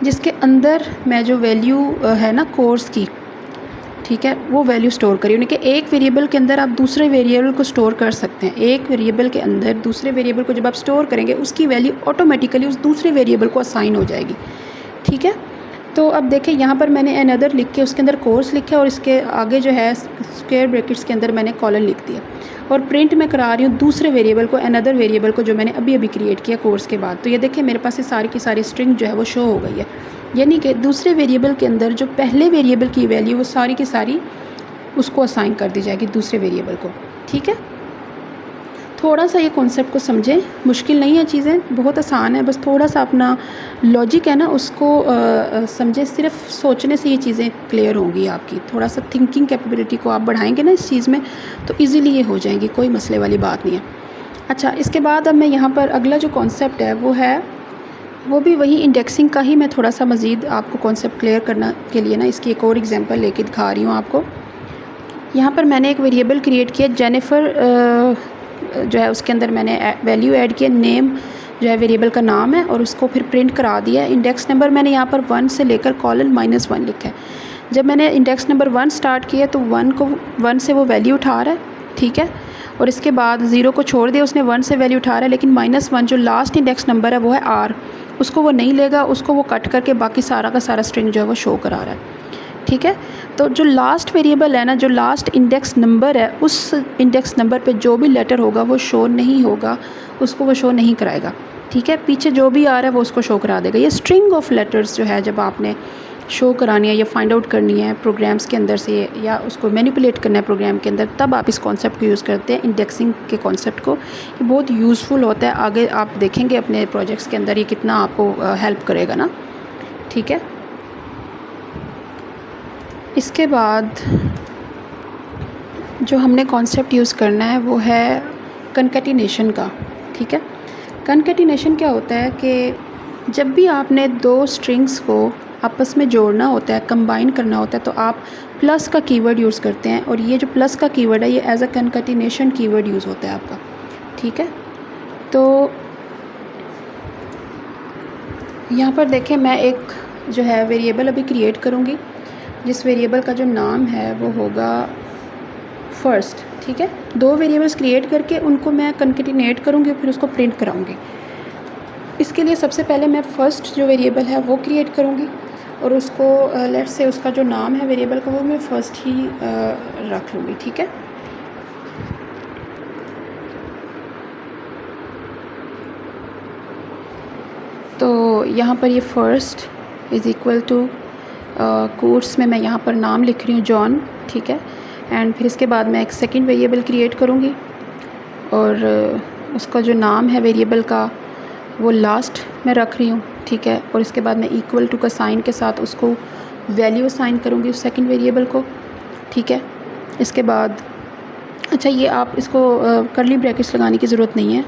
जिसके अंदर मैं जो वैल्यू है ना कोर्स की, ठीक है, वो वैल्यू स्टोर करिए। यानी कि एक वेरिएबल के अंदर आप दूसरे वेरिएबल को स्टोर कर सकते हैं। एक वेरिएबल के अंदर दूसरे वेरिएबल को जब आप स्टोर करेंगे, उसकी वैल्यू ऑटोमेटिकली उस दूसरे वेरिएबल को असाइन हो जाएगी, ठीक है। तो अब देखें यहाँ पर मैंने अनदर लिख के उसके अंदर कोर्स लिखा और इसके आगे जो है स्क्वायर ब्रैकेट्स के अंदर मैंने कॉलन लिख दिया और प्रिंट में करा रही हूँ दूसरे वेरिएबल को, अनदर वेरिएबल को जो मैंने अभी अभी क्रिएट किया कोर्स के बाद। तो ये देखिए मेरे पास ये सारी की सारी स्ट्रिंग जो है वो शो हो गई है। यानी कि दूसरे वेरिएबल के अंदर जो पहले वेरिएबल की वैल्यू वो सारी की सारी उसको असाइन कर दी जाएगी दूसरे वेरिएबल को, ठीक है। थोड़ा सा ये कॉन्सेप्ट को समझें, मुश्किल नहीं है, चीज़ें बहुत आसान है, बस थोड़ा सा अपना लॉजिक है ना उसको समझें। सिर्फ सोचने से ये चीज़ें क्लियर होंगी आपकी। थोड़ा सा थिंकिंग कैपेबिलिटी को आप बढ़ाएंगे ना इस चीज़ में, तो इजीली ये हो जाएंगी, कोई मसले वाली बात नहीं है। अच्छा, इसके बाद अब मैं यहाँ पर अगला जो कॉन्सेप्ट है वो भी वही इंडेक्सिंग का ही मैं थोड़ा सा मज़ीद आपको कॉन्सेप्ट क्लियर करने के लिए ना इसकी एक और एग्जांपल लेके दिखा रही हूँ आपको। यहाँ पर मैंने एक वेरिएबल क्रिएट किया जेनिफ़र जो है, उसके अंदर मैंने वैल्यू ऐड किया, नेम जो है वेरिएबल का नाम है, और उसको फिर प्रिंट करा दिया। इंडेक्स नंबर मैंने यहाँ पर 1 से लेकर (-1) लिखा है। जब मैंने इंडेक्स नंबर 1 स्टार्ट किया तो 1 से वो वैल्यू उठा रहा है, ठीक है, और इसके बाद 0 को छोड़ दिया, उसने 1 से वैल्यू उठा रहा है, लेकिन -1 जो लास्ट इंडेक्स नंबर है वो है R, उसको वो नहीं लेगा, उसको वो कट करके बाकी सारा का सारा स्ट्रिंग जो है वो शो करा रहा है, ठीक है। तो जो लास्ट वेरिएबल है ना, जो लास्ट इंडेक्स नंबर है, उस इंडेक्स नंबर पे जो भी लेटर होगा वो शो नहीं होगा, उसको वो शो नहीं कराएगा, ठीक है। पीछे जो भी आ रहा है वो उसको शो करा देगा। ये स्ट्रिंग ऑफ लेटर्स जो है जब आपने शो करानी है या फाइंड आउट करनी है प्रोग्राम्स के अंदर से, या उसको मैनिपुलेट करना है प्रोग्राम के अंदर, तब आप इस कॉन्सेप्ट को यूज़ करते हैं, इंडेक्सिंग के कॉन्सेप्ट को। ये बहुत यूज़फुल होता है, आगे आप देखेंगे अपने प्रोजेक्ट्स के अंदर ये कितना आपको हेल्प करेगा ना, ठीक है। इसके बाद जो हमने कॉन्सेप्ट यूज़ करना है वो है कनकैटिनेशन का, ठीक है। कनकैटिनेशन क्या होता है कि जब भी आपने दो स्ट्रिंग्स को आपस में जोड़ना होता है, कंबाइन करना होता है, तो आप प्लस का कीवर्ड यूज़ करते हैं, और ये जो प्लस का कीवर्ड है ये एज अ कनकैटिनेशन कीवर्ड यूज़ होता है आपका, ठीक है। तो यहाँ पर देखें, मैं एक जो है वेरिएबल अभी क्रिएट करूँगी, जिस वेरिएबल का जो नाम है वो होगा फर्स्ट, ठीक है। दो वेरिएबल्स क्रिएट करके उनको मैं कनकैटिनेट करूँगी और फिर उसको प्रिंट कराऊँगी। इसके लिए सबसे पहले मैं फ़र्स्ट जो वेरिएबल है वो क्रिएट करूँगी, और उसको लेट्स से उसका जो नाम है वेरिएबल का वो मैं फ़र्स्ट ही रख लूँगी, ठीक है। तो यहाँ पर ये first is equal to quotes में मैं यहाँ पर नाम लिख रही हूँ जॉन, ठीक है। एंड फिर इसके बाद मैं एक सेकंड वेरिएबल क्रिएट करूँगी, और उसका जो नाम है वेरिएबल का वो लास्ट में रख रही हूँ, ठीक है। और इसके बाद मैं इक्वल टू का साइन के साथ उसको वैल्यू असाइन करूँगी उस सेकंड वेरिएबल को, ठीक है। इसके बाद अच्छा, ये आप इसको कर्ली ब्रैकेट्स लगाने की ज़रूरत नहीं है,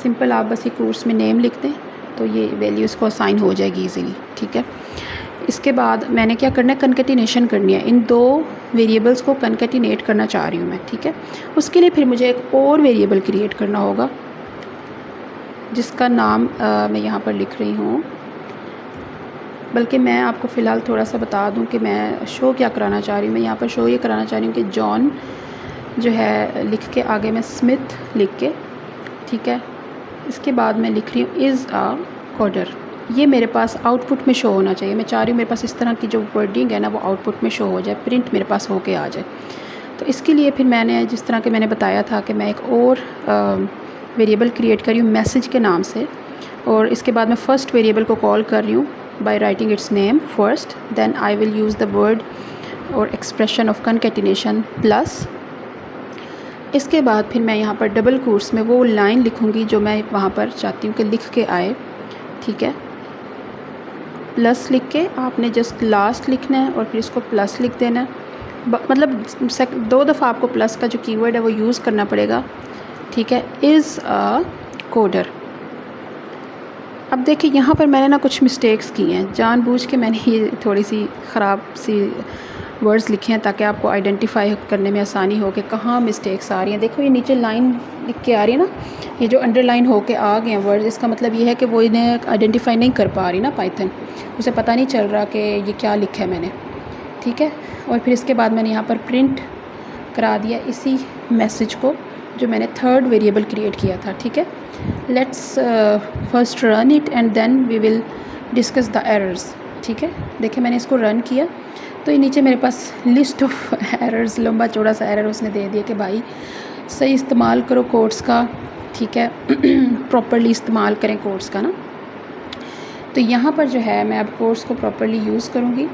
सिंपल आप बस ये कोर्स में नेम लिख दें तो ये वैल्यू इसको असाइन हो जाएगी ईज़िली, ठीक है। इसके बाद मैंने क्या करना है, कनकैटिनेशन करनी है, इन दो वेरिएबल्स को कनकैटिनेट करना चाह रही हूँ मैं, ठीक है। उसके लिए फिर मुझे एक और वेरिएबल क्रिएट करना होगा, जिसका नाम मैं यहाँ पर लिख रही हूँ। बल्कि मैं आपको फ़िलहाल थोड़ा सा बता दूँ कि मैं शो क्या कराना चाह रही हूँ। मैं यहाँ पर शो ये कराना चाह रही हूँ कि जॉन जो है लिख के आगे मैं स्मिथ लिख के, ठीक है। इसके बाद मैं लिख रही हूँ इज़ अ कोडर। ये मेरे पास आउटपुट में शो होना चाहिए। मैं चाह रही हूँ मेरे पास इस तरह की जो वर्डिंग है ना वो आउटपुट में शो हो जाए, प्रिंट मेरे पास होके आ जाए। तो इसके लिए फिर मैंने जिस तरह के मैंने बताया था कि मैं एक और वेरिएबल क्रिएट कर रही हूँ मैसेज के नाम से, और इसके बाद मैं फ़र्स्ट वेरिएबल को कॉल कर रही हूँ by writing its name first, then I will use the word और एक्सप्रेशन ऑफ कनकैटिनेशन प्लस। इसके बाद फिर मैं यहाँ पर डबल कोट्स में वो लाइन लिखूँगी जो मैं वहाँ पर चाहती हूँ कि लिख के आए, ठीक है। प्लस लिख के आपने जस्ट लास्ट लिखना है और फिर इसको प्लस लिख देना है। मतलब दो दफ़ा आपको प्लस का जो कीवर्ड है वो यूज़ करना पड़ेगा, ठीक है। Is a coder. अब देखिए यहाँ पर मैंने ना कुछ मिस्टेक्स की हैं, जानबूझ के मैंने ये थोड़ी सी ख़राब सी वर्ड्स लिखे हैं ताकि आपको आइडेंटिफाई करने में आसानी हो कि कहाँ मिस्टेक्स आ रही हैं। देखो ये नीचे लाइन लिख के आ रही है ना, ये जो अंडरलाइन होके आ गए हैं वर्ड्स, इसका मतलब ये है कि वो इन्हें आइडेंटिफाई नहीं कर पा रही ना पाइथन, उसे पता नहीं चल रहा कि ये क्या लिखा है मैंने, ठीक है। और फिर इसके बाद मैंने यहाँ पर प्रिंट करा दिया इसी मैसेज को जो मैंने थर्ड वेरिएबल क्रिएट किया था, ठीक है। Let's first run it and then we will discuss the errors, ठीक है। देखिए मैंने इसको रन किया तो ये नीचे मेरे पास लिस्ट ऑफ एरर्स, लंबा चौड़ा सा एरर उसने दे दिया कि भाई सही इस्तेमाल करो कोड्स का, ठीक है। प्रॉपर्ली इस्तेमाल करें कोड्स का ना। तो यहाँ पर जो है मैं अब कोड्स को प्रॉपर्ली यूज़ करूँगी।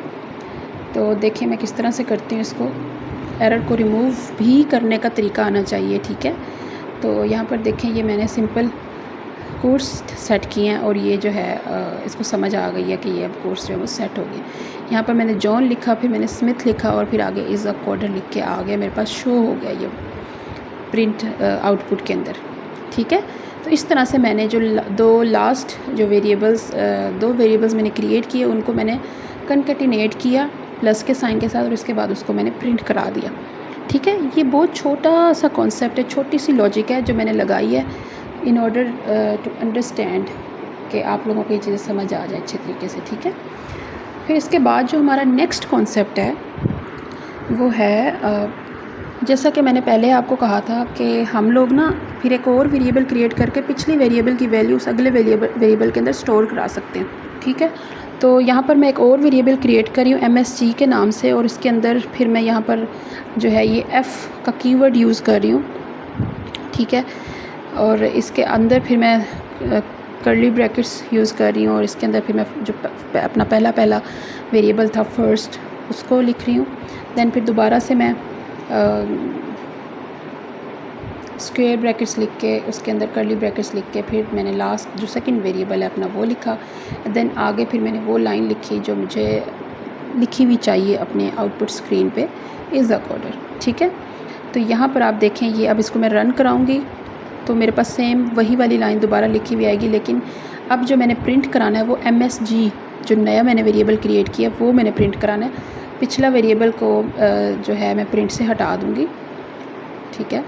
तो देखिए मैं किस तरह से करती हूँ इसको। एरर को रिमूव भी करने का तरीका आना चाहिए, ठीक है। तो यहाँ पर देखें ये मैंने सिंपल कोर्स सेट किए हैं और ये जो है इसको समझ आ गई है कि ये अब कोर्स जो है वो सेट हो गए। यहाँ पर मैंने जॉन लिखा, फिर मैंने स्मिथ लिखा और फिर आगे इज़ अ कोडर लिख के आ गया, मेरे पास शो हो गया ये प्रिंट आउटपुट के अंदर, ठीक है। तो इस तरह से मैंने जो दो वेरिएबल्स मैंने क्रिएट किए उनको मैंने कनकैटिनेट किया प्लस के साइन के साथ और इसके बाद उसको मैंने प्रिंट करा दिया, ठीक है। ये बहुत छोटा सा कॉन्सेप्ट है, छोटी सी लॉजिक है जो मैंने लगाई है इन ऑर्डर टू अंडरस्टैंड कि आप लोगों को ये चीज़ें समझ आ जाए अच्छे तरीके से, ठीक है। फिर इसके बाद जो हमारा नेक्स्ट कॉन्सेप्ट है वो है जैसा कि मैंने पहले आपको कहा था कि हम लोग ना फिर एक और वेरिएबल क्रिएट करके पिछली वेरिएबल की वैल्यूज़ अगले वेरिएबल के अंदर स्टोर करा सकते हैं, ठीक है। तो यहाँ पर मैं एक और वेरिएबल क्रिएट कर रही हूँ MSG के नाम से और इसके अंदर फिर मैं यहाँ पर जो है ये F का कीवर्ड यूज़ कर रही हूँ, ठीक है। और इसके अंदर फिर मैं कर्ली ब्रैकेट्स यूज़ कर रही हूँ और इसके अंदर फिर मैं जो अपना पहला वेरिएबल था फर्स्ट उसको लिख रही हूँ। देन फिर दोबारा से मैं स्क्वायर ब्रैकेट्स लिख के उसके अंदर कर्ली ब्रैकेट्स लिख के फिर मैंने लास्ट जो सेकंड वेरिएबल है अपना वो लिखा। देन आगे फिर मैंने वो लाइन लिखी जो मुझे लिखी हुई चाहिए अपने आउटपुट स्क्रीन पे, इज़ अ कोडर, ठीक है। तो यहाँ पर आप देखें ये अब इसको मैं रन कराऊँगी तो मेरे पास सेम वही वाली लाइन दोबारा लिखी हुई आएगी, लेकिन अब जो मैंने प्रिंट कराना है वो MSG जो नया मैंने वेरिएबल क्रिएट किया वो मैंने प्रिंट कराना है। पिछला वेरिएबल को जो है मैं प्रिंट से हटा दूँगी, ठीक है।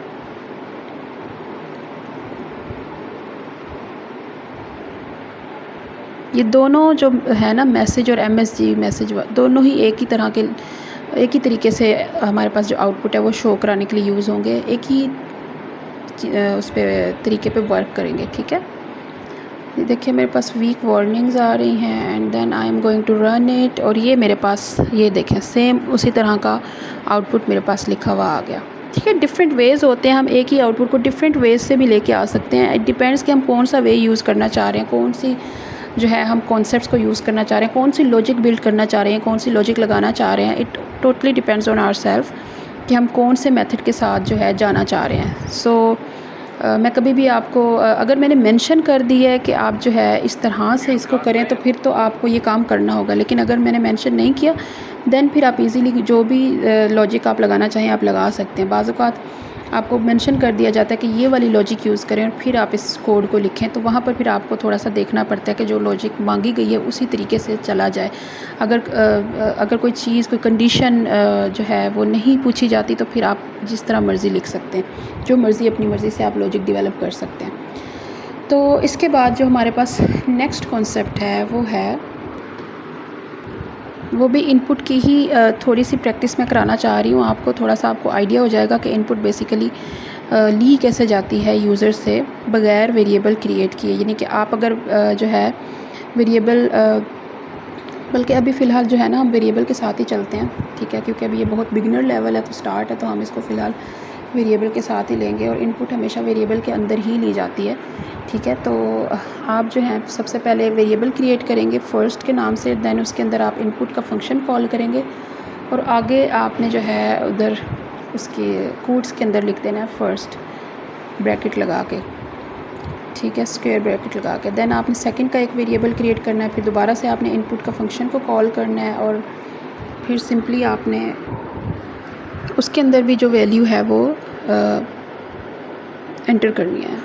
ये दोनों जो है ना मैसेज और MSG मैसेज दोनों ही एक ही तरीके से हमारे पास जो आउटपुट है वो शो कराने के लिए यूज़ होंगे, एक ही उस पर तरीके पे वर्क करेंगे, ठीक है। ये देखिए मेरे पास वीक वार्निंग्स आ रही हैं and then I am going to run it और ये मेरे पास ये देखें सेम उसी तरह का आउटपुट मेरे पास लिखा हुआ आ गया, ठीक है। डिफरेंट वेज़ होते हैं, हम एक ही आउटपुट को डिफरेंट वेज़ से भी लेके आ सकते हैं। इट डिपेंड्स कि हम कौन सा वे यूज़ करना चाह रहे हैं, कौन सी जो है हम कॉन्सेप्ट्स को यूज़ करना चाह रहे हैं, कौन सी लॉजिक बिल्ड करना चाह रहे हैं, कौन सी लॉजिक लगाना चाह रहे हैं। It totally depends on ourselves कि हम कौन से मेथड के साथ जो है जाना चाह रहे हैं। सो मैं कभी भी आपको अगर मैंने मेंशन कर दी है कि आप जो है इस तरह से इसको करें तो फिर तो आपको ये काम करना होगा, लेकिन अगर मैंने मेंशन नहीं किया देन फिर आप इजीली जो भी लॉजिक आप लगाना चाहें आप लगा सकते हैं। बाज़ औक़ात आपको मेंशन कर दिया जाता है कि ये वाली लॉजिक यूज़ करें और फिर आप इस कोड को लिखें, तो वहाँ पर फिर आपको थोड़ा सा देखना पड़ता है कि जो लॉजिक मांगी गई है उसी तरीके से चला जाए। अगर कोई चीज़ कोई कंडीशन जो है वो नहीं पूछी जाती तो फिर आप जिस तरह मर्ज़ी लिख सकते हैं, जो मर्ज़ी अपनी मर्ज़ी से आप लॉजिक डेवलप कर सकते हैं। तो इसके बाद जो हमारे पास नेक्स्ट कॉन्सेप्ट है वो भी इनपुट की ही थोड़ी सी प्रैक्टिस मैं कराना चाह रही हूँ आपको, थोड़ा सा आपको आइडिया हो जाएगा कि इनपुट बेसिकली ली कैसे जाती है यूज़र से बग़ैर वेरिएबल क्रिएट किए। यानी कि आप अगर जो है वेरिएबल बल्कि अभी फ़िलहाल जो है ना हम वेरिएबल के साथ ही चलते हैं, ठीक है, क्योंकि अभी ये बहुत बिगिनर लेवल है तो स्टार्ट है, तो हम इसको फ़िलहाल वेरिएबल के साथ ही लेंगे और इनपुट हमेशा वेरिएबल के अंदर ही ली जाती है, ठीक है। तो आप जो है सबसे पहले वेरिएबल क्रिएट करेंगे फर्स्ट के नाम से, देन उसके अंदर आप इनपुट का फंक्शन कॉल करेंगे और आगे आपने जो है उधर उसके कोट्स के अंदर लिख देना है फर्स्ट ब्रैकेट लगा के, ठीक है, स्क्वायर ब्रैकेट लगा के। देन आपने सेकंड का एक वेरिएबल क्रिएट करना है, फिर दोबारा से आपने इनपुट का फंक्शन को कॉल करना है और फिर सिंपली आपने उसके अंदर भी जो वैल्यू है वो एंटर करनी है।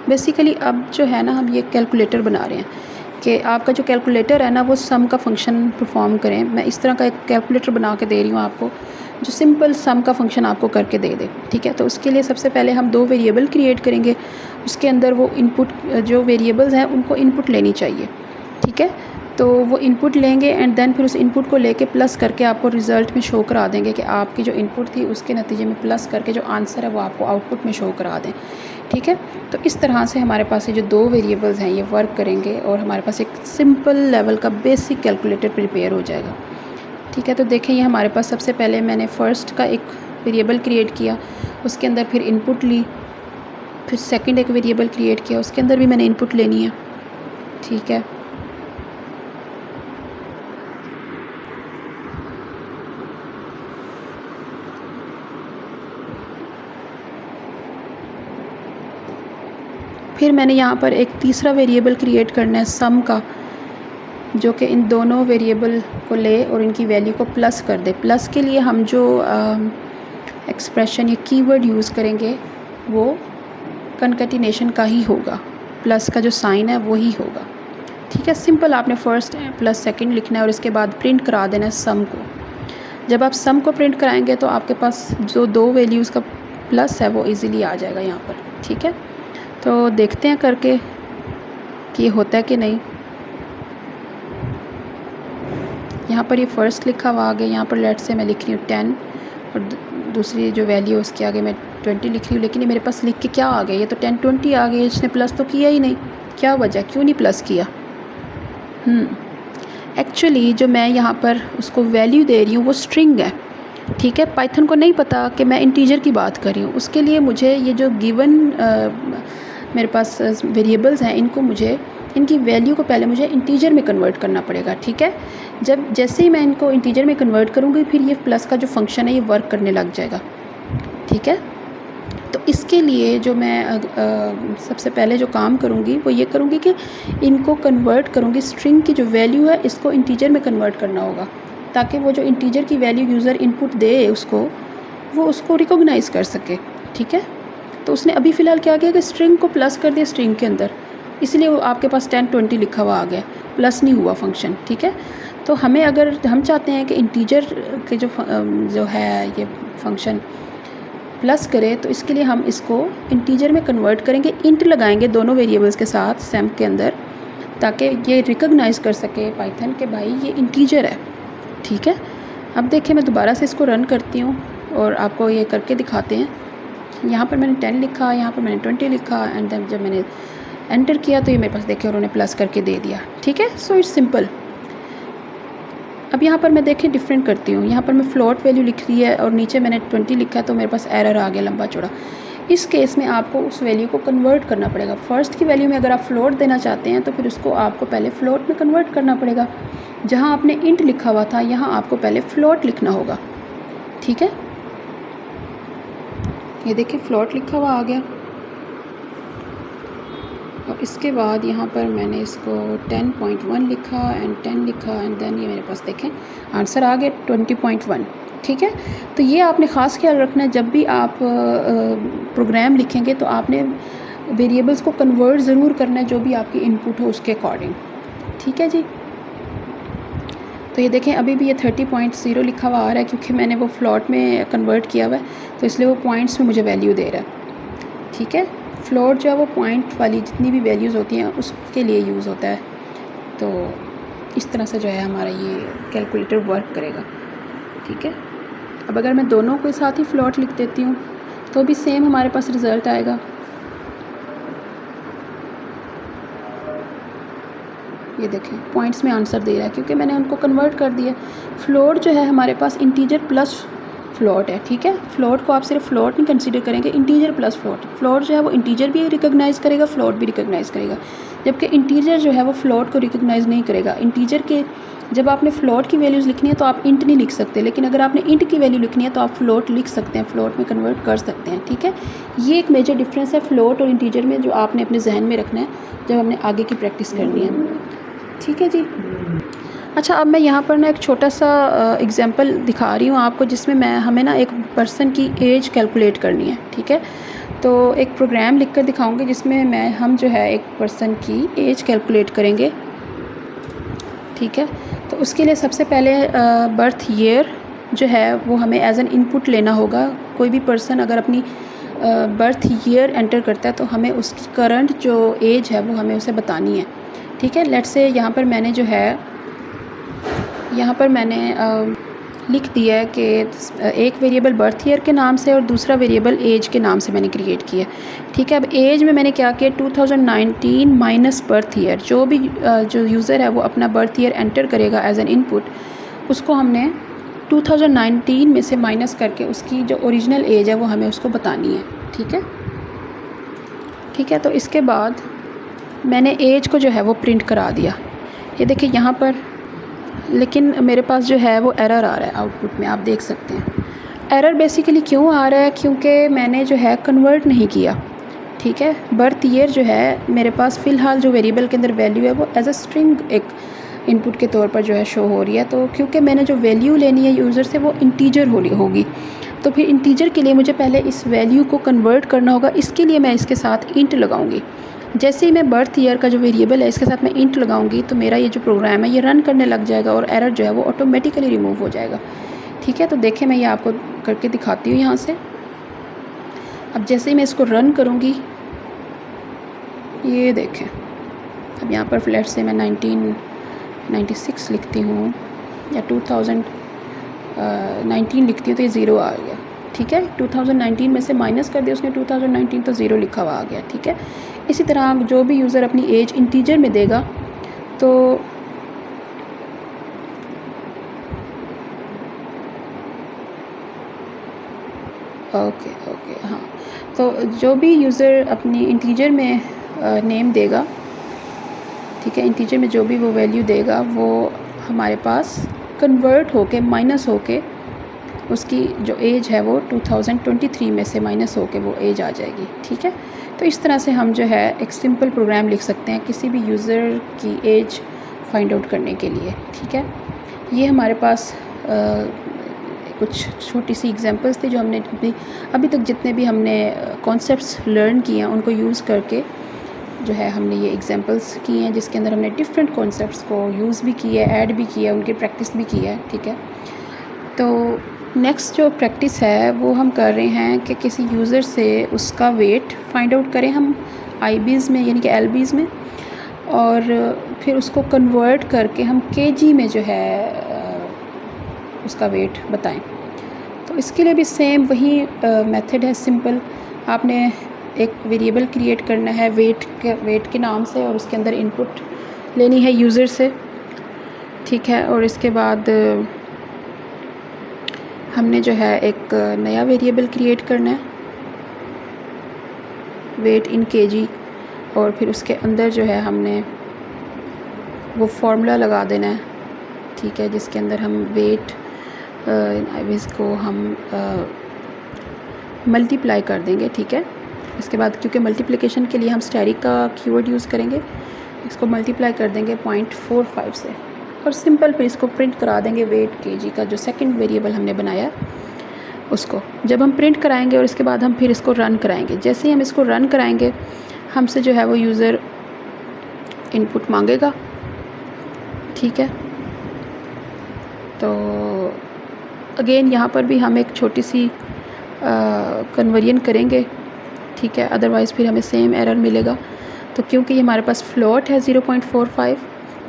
बेसिकली अब जो है ना हम ये कैलकुलेटर बना रहे हैं, कि आपका जो कैलकुलेटर है ना वो सम का फंक्शन परफॉर्म करें। मैं इस तरह का एक कैलकुलेटर बना के दे रही हूँ आपको, जो सिंपल सम का फंक्शन आपको करके दे दे। ठीक है, तो उसके लिए सबसे पहले हम 2 वेरिएबल क्रिएट करेंगे, उसके अंदर वो इनपुट जो वेरिएबल्स हैं उनको इनपुट लेनी चाहिए। ठीक है, तो वो इनपुट लेंगे एंड देन फिर उस इनपुट को लेके प्लस करके आपको रिज़ल्ट में शो करा देंगे कि आपकी जो इनपुट थी उसके नतीजे में प्लस करके जो आंसर है वो आपको आउटपुट में शो करा दें। ठीक है, तो इस तरह से हमारे पास ये जो 2 वेरिएबल्स हैं ये वर्क करेंगे और हमारे पास एक सिंपल लेवल का बेसिक कैलकुलेटर प्रिपेयर हो जाएगा। ठीक है, तो देखें ये हमारे पास सबसे पहले मैंने फ़र्स्ट का एक वेरिएबल क्रिएट किया, उसके अंदर फिर इनपुट ली, फिर सेकंड एक वेरिएबल क्रिएट किया, उसके अंदर भी मैंने इनपुट लेनी है। ठीक है, फिर मैंने यहाँ पर एक तीसरा वेरिएबल क्रिएट करना है सम का, जो कि इन दोनों वेरिएबल को ले और इनकी वैल्यू को प्लस कर दे। प्लस के लिए हम जो एक्सप्रेशन या कीवर्ड यूज़ करेंगे वो कनकैटिनेशन का ही होगा, प्लस का जो साइन है वही होगा। ठीक है, सिंपल आपने फ़र्स्ट प्लस सेकंड लिखना है और इसके बाद प्रिंट करा देना है सम को। जब आप सम को प्रिंट कराएंगे तो आपके पास जो 2 वैल्यूज़ का प्लस है वो इजीली आ जाएगा यहाँ पर। ठीक है, तो देखते हैं करके कि ये होता है कि नहीं। यहाँ पर ये फ़र्स्ट लिखा हुआ आ गया, यहाँ पर लेट से मैं लिख रही हूँ 10 और दूसरी जो वैल्यू है उसके आगे मैं 20 लिख रही हूँ, लेकिन ये मेरे पास लिख के क्या आ गया, ये तो 10 20 आ गया, इसने प्लस तो किया ही नहीं। क्या वजह, क्यों नहीं प्लस किया? एक्चुअली जो मैं यहाँ पर उसको वैल्यू दे रही हूँ वो स्ट्रिंग है। ठीक है, पाइथन को नहीं पता कि मैं इंटीजर की बात कर रही हूँ, उसके लिए मुझे ये जो गिवन मेरे पास वेरिएबल्स हैं इनको मुझे इनकी वैल्यू को पहले मुझे इंटीजर में कन्वर्ट करना पड़ेगा। ठीक है, जब जैसे ही मैं इनको इंटीजर में कन्वर्ट करूँगी फिर ये प्लस का जो फंक्शन है ये वर्क करने लग जाएगा। ठीक है, तो इसके लिए जो मैं सबसे पहले जो काम करूँगी वो ये करूँगी कि इनको कन्वर्ट करूँगी, स्ट्रिंग की जो वैल्यू है इसको इंटीजर में कन्वर्ट करना होगा, ताकि वो जो इंटीजर की वैल्यू यूज़र इनपुट दे वो उसको रिकॉग्नाइज़ कर सके। ठीक है, तो उसने अभी फ़िलहाल क्या किया कि स्ट्रिंग को प्लस कर दिया स्ट्रिंग के अंदर, इसलिए वो आपके पास 10 20 लिखा हुआ आ गया, प्लस नहीं हुआ फंक्शन। ठीक है, तो हमें अगर हम चाहते हैं कि इंटीजर के जो है ये फंक्शन प्लस करे, तो इसके लिए हम इसको इंटीजर में कन्वर्ट करेंगे, इंट लगाएंगे दोनों वेरिएबल्स के साथ सैम के अंदर, ताकि ये रिकॉग्नाइज़ कर सके पाइथन के भाई ये इंटीजर है। ठीक है, अब देखिए मैं दोबारा से इसको रन करती हूँ और आपको ये करके दिखाते हैं। यहाँ पर मैंने 10 लिखा, यहाँ पर मैंने 20 लिखा एंड देन जब मैंने एंटर किया तो ये मेरे पास देखिए उन्होंने प्लस करके दे दिया। ठीक है, सो इट्स सिंपल। अब यहाँ पर मैं देखें डिफरेंट करती हूँ, यहाँ पर मैं फ्लोट वैल्यू लिख रही है और नीचे मैंने 20 लिखा है तो मेरे पास एरर आ गया लंबा चौड़ा। इस केस में आपको उस वैल्यू को कन्वर्ट करना पड़ेगा। फर्स्ट की वैल्यू में अगर आप फ्लोट देना चाहते हैं तो फिर उसको आपको पहले फ्लोट में कन्वर्ट करना पड़ेगा। जहाँ आपने इंट लिखा हुआ था यहाँ आपको पहले फ्लोट लिखना होगा। ठीक है, ये देखिए फ्लोट लिखा हुआ आ गया और इसके बाद यहाँ पर मैंने इसको 10.1 लिखा एंड 10 लिखा एंड देन ये मेरे पास देखें आंसर आ गया 20.1। ठीक है, तो ये आपने ख़ास ख्याल रखना है जब भी आप प्रोग्राम लिखेंगे तो आपने वेरिएबल्स को कन्वर्ट ज़रूर करना है जो भी आपकी इनपुट हो उसके अकॉर्डिंग। ठीक है जी, तो ये देखें अभी भी ये 30.0 लिखा हुआ आ रहा है क्योंकि मैंने वो फ्लोट में कन्वर्ट किया हुआ है, तो इसलिए वो पॉइंट्स में मुझे वैल्यू दे रहा है। ठीक है, फ्लोट जो है वो पॉइंट वाली जितनी भी वैल्यूज़ होती हैं उसके लिए यूज़ होता है। तो इस तरह से जो है हमारा ये कैलकुलेटर वर्क करेगा। ठीक है, अब अगर मैं दोनों के साथ ही फ्लोट लिख देती हूँ तो भी सेम हमारे पास रिज़ल्ट आएगा। ये देखें पॉइंट्स में आंसर दे रहा है क्योंकि मैंने उनको कन्वर्ट कर दिया। फ्लोट जो है हमारे पास इंटीजर प्लस फ्लोट है। ठीक है, फ्लोट को आप सिर्फ फ्लोट नहीं कंसीडर करेंगे, इंटीजर प्लस फ्लोट। फ्लोट जो है वो इंटीजर भी रिकॉग्नाइज़ करेगा, फ्लोट भी रिकॉग्नाइज़ करेगा, जबकि इंटीजर जो है वो फ्लोट को रिकॉग्नाइज़ नहीं करेगा। इंटीजर के जब आपने फ्लोट की वैल्यूज़ लिखनी है तो आप इंट नहीं लिख सकते, लेकिन अगर आपने इंट की वैल्यू लिखनी है तो आप फ्लोट लिख सकते हैं, फ्लोट में कन्वर्ट कर सकते हैं। ठीक है, ये एक मेजर डिफरेंस है फ्लोट और इंटीजर में जो आपने अपने जहन में रखना है जब हमने आगे की प्रैक्टिस करनी है। ठीक है जी, अच्छा अब मैं यहाँ पर ना एक छोटा सा एग्जांपल दिखा रही हूँ आपको जिसमें हमें ना एक पर्सन की एज कैलकुलेट करनी है। ठीक है, तो एक प्रोग्राम लिखकर दिखाऊंगी जिसमें हम जो है एक पर्सन की एज कैलकुलेट करेंगे। ठीक है। तो उसके लिए सबसे पहले बर्थ ईयर जो है वो हमें एज एन इनपुट लेना होगा। कोई भी पर्सन अगर अपनी बर्थ ईयर एंटर करता है तो हमें उसकी करंट जो एज है वो हमें उसे बतानी है, ठीक है। लेट्स से यहाँ पर मैंने जो है लिख दिया है कि एक वेरिएबल बर्थ ईयर के नाम से और दूसरा वेरिएबल एज के नाम से मैंने क्रिएट किया, ठीक है। अब एज में मैंने क्या किया, 2019 माइनस बर्थ ईयर। जो भी जो यूज़र है वो अपना बर्थ ईयर एंटर करेगा एज एन इनपुट, उसको हमने 2019 में से माइनस करके उसकी जो ओरिजिनल एज है वो हमें उसको बतानी है, ठीक है। ठीक है, तो इसके बाद मैंने एज को जो है वो प्रिंट करा दिया। ये देखिए यहाँ पर, लेकिन मेरे पास जो है वो एरर आ रहा है आउटपुट में, आप देख सकते हैं। एरर बेसिकली क्यों आ रहा है, क्योंकि मैंने जो है कन्वर्ट नहीं किया, ठीक है। बर्थ ईयर जो है मेरे पास फ़िलहाल जो वेरिएबल के अंदर वैल्यू है वो एज अ स्ट्रिंग एक इनपुट के तौर पर जो है शो हो रही है। तो क्योंकि मैंने जो वैल्यू लेनी है यूज़र से वो इंटीजर होगी, तो फिर इंटीजर के लिए मुझे पहले इस वैल्यू को कन्वर्ट करना होगा। इसके लिए मैं इसके साथ इंट लगाऊंगी। जैसे ही मैं बर्थ ईयर का जो वेरिएबल है इसके साथ मैं इंट लगाऊंगी तो मेरा ये जो प्रोग्राम है ये रन करने लग जाएगा और एरर जो है वो ऑटोमेटिकली रिमूव हो जाएगा, ठीक है। तो देखें, मैं ये आपको करके दिखाती हूँ यहाँ से। अब जैसे ही मैं इसको रन करूँगी, ये देखें, अब यहाँ पर फ्लैट से मैं 1996 लिखती हूँ या 2019 लिखती हूँ तो ये ज़ीरो आ गया, ठीक है। 2019 में से माइनस कर दिया उसने 2019 तो ज़ीरो लिखा हुआ आ गया, ठीक है। इसी तरह जो भी यूज़र अपनी एज इंटीजर में देगा तो ओके, हाँ, तो जो भी यूज़र अपनी इंटीजर में नेम देगा, ठीक है, इंटीजर में जो भी वो वैल्यू देगा वो हमारे पास कन्वर्ट होके माइनस होके उसकी जो एज है वो 2023 में से माइनस होके वो एज आ जाएगी, ठीक है। तो इस तरह से हम जो है एक सिंपल प्रोग्राम लिख सकते हैं किसी भी यूज़र की एज फाइंड आउट करने के लिए, ठीक है। ये हमारे पास कुछ छोटी सी एग्जांपल्स थी जो हमने अभी तक जितने भी हमने कॉन्सेप्ट्स लर्न किए हैं उनको यूज़ करके जो है हमने ये एग्जांपल्स की हैं, जिसके अंदर हमने डिफरेंट कॉन्सेप्ट्स को यूज़ भी किया है, ऐड भी किया है, उनकी प्रैक्टिस भी की है, ठीक है। तो नेक्स्ट जो प्रैक्टिस है वो हम कर रहे हैं कि किसी यूज़र से उसका वेट फाइंड आउट करें हम आईबीज़ में, यानी कि एलबीज़ में, और फिर उसको कन्वर्ट करके हम केजी में जो है उसका वेट बताएं। तो इसके लिए भी सेम वही मेथड है, सिंपल। आपने एक वेरिएबल क्रिएट करना है वेट के नाम से और उसके अंदर इनपुट लेनी है यूज़र से, ठीक है। और इसके बाद हमने जो है एक नया वेरिएबल क्रिएट करना है वेट इन केजी, और फिर उसके अंदर जो है हमने वो फार्मूला लगा देना है, ठीक है, जिसके अंदर हम वेट इन आईबीज़ को हम मल्टीप्लाई कर देंगे, ठीक है। इसके बाद क्योंकि मल्टीप्लिकेशन के लिए हम स्टैटिक का कीवर्ड यूज़ करेंगे, इसको मल्टीप्लाई कर देंगे 0.45 से और सिंपल फिर इसको प्रिंट करा देंगे वेट केजी का जो सेकंड वेरिएबल हमने बनाया उसको। जब हम प्रिंट कराएंगे और इसके बाद हम फिर इसको रन कराएंगे, जैसे ही हम इसको रन कराएंगे हमसे जो है वो यूज़र इनपुट मांगेगा, ठीक है। तो अगेन यहाँ पर भी हम एक छोटी सी कन्वर्जन करेंगे, ठीक है, अदरवाइज़ फिर हमें सेम एरर मिलेगा। तो क्योंकि ये हमारे पास फ्लोट है 0.45,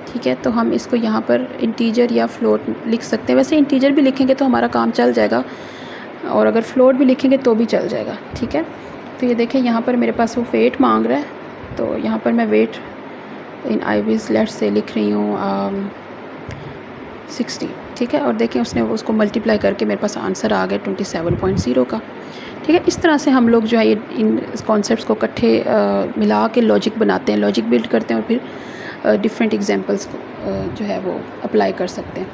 ठीक है, तो हम इसको यहाँ पर इंटीजर या फ्लोट लिख सकते हैं। वैसे इंटीजर भी लिखेंगे तो हमारा काम चल जाएगा और अगर फ्लोट भी लिखेंगे तो भी चल जाएगा, ठीक है। तो ये देखें यहाँ पर मेरे पास वो वेट मांग रहा है, तो यहाँ पर मैं वेट इन आईबीज़ लेट्स से लिख रही हूँ 60, ठीक है। और देखें उसने उसको मल्टीप्लाई करके मेरे पास आंसर आ गया 27.0 का, ठीक है। इस तरह से हम लोग जो है ये इन कॉन्सेप्ट्स को इकट्ठे मिला के लॉजिक बनाते हैं, लॉजिक बिल्ड करते हैं और फिर डिफरेंट एग्जांपल्स को जो है वो अप्लाई कर सकते हैं।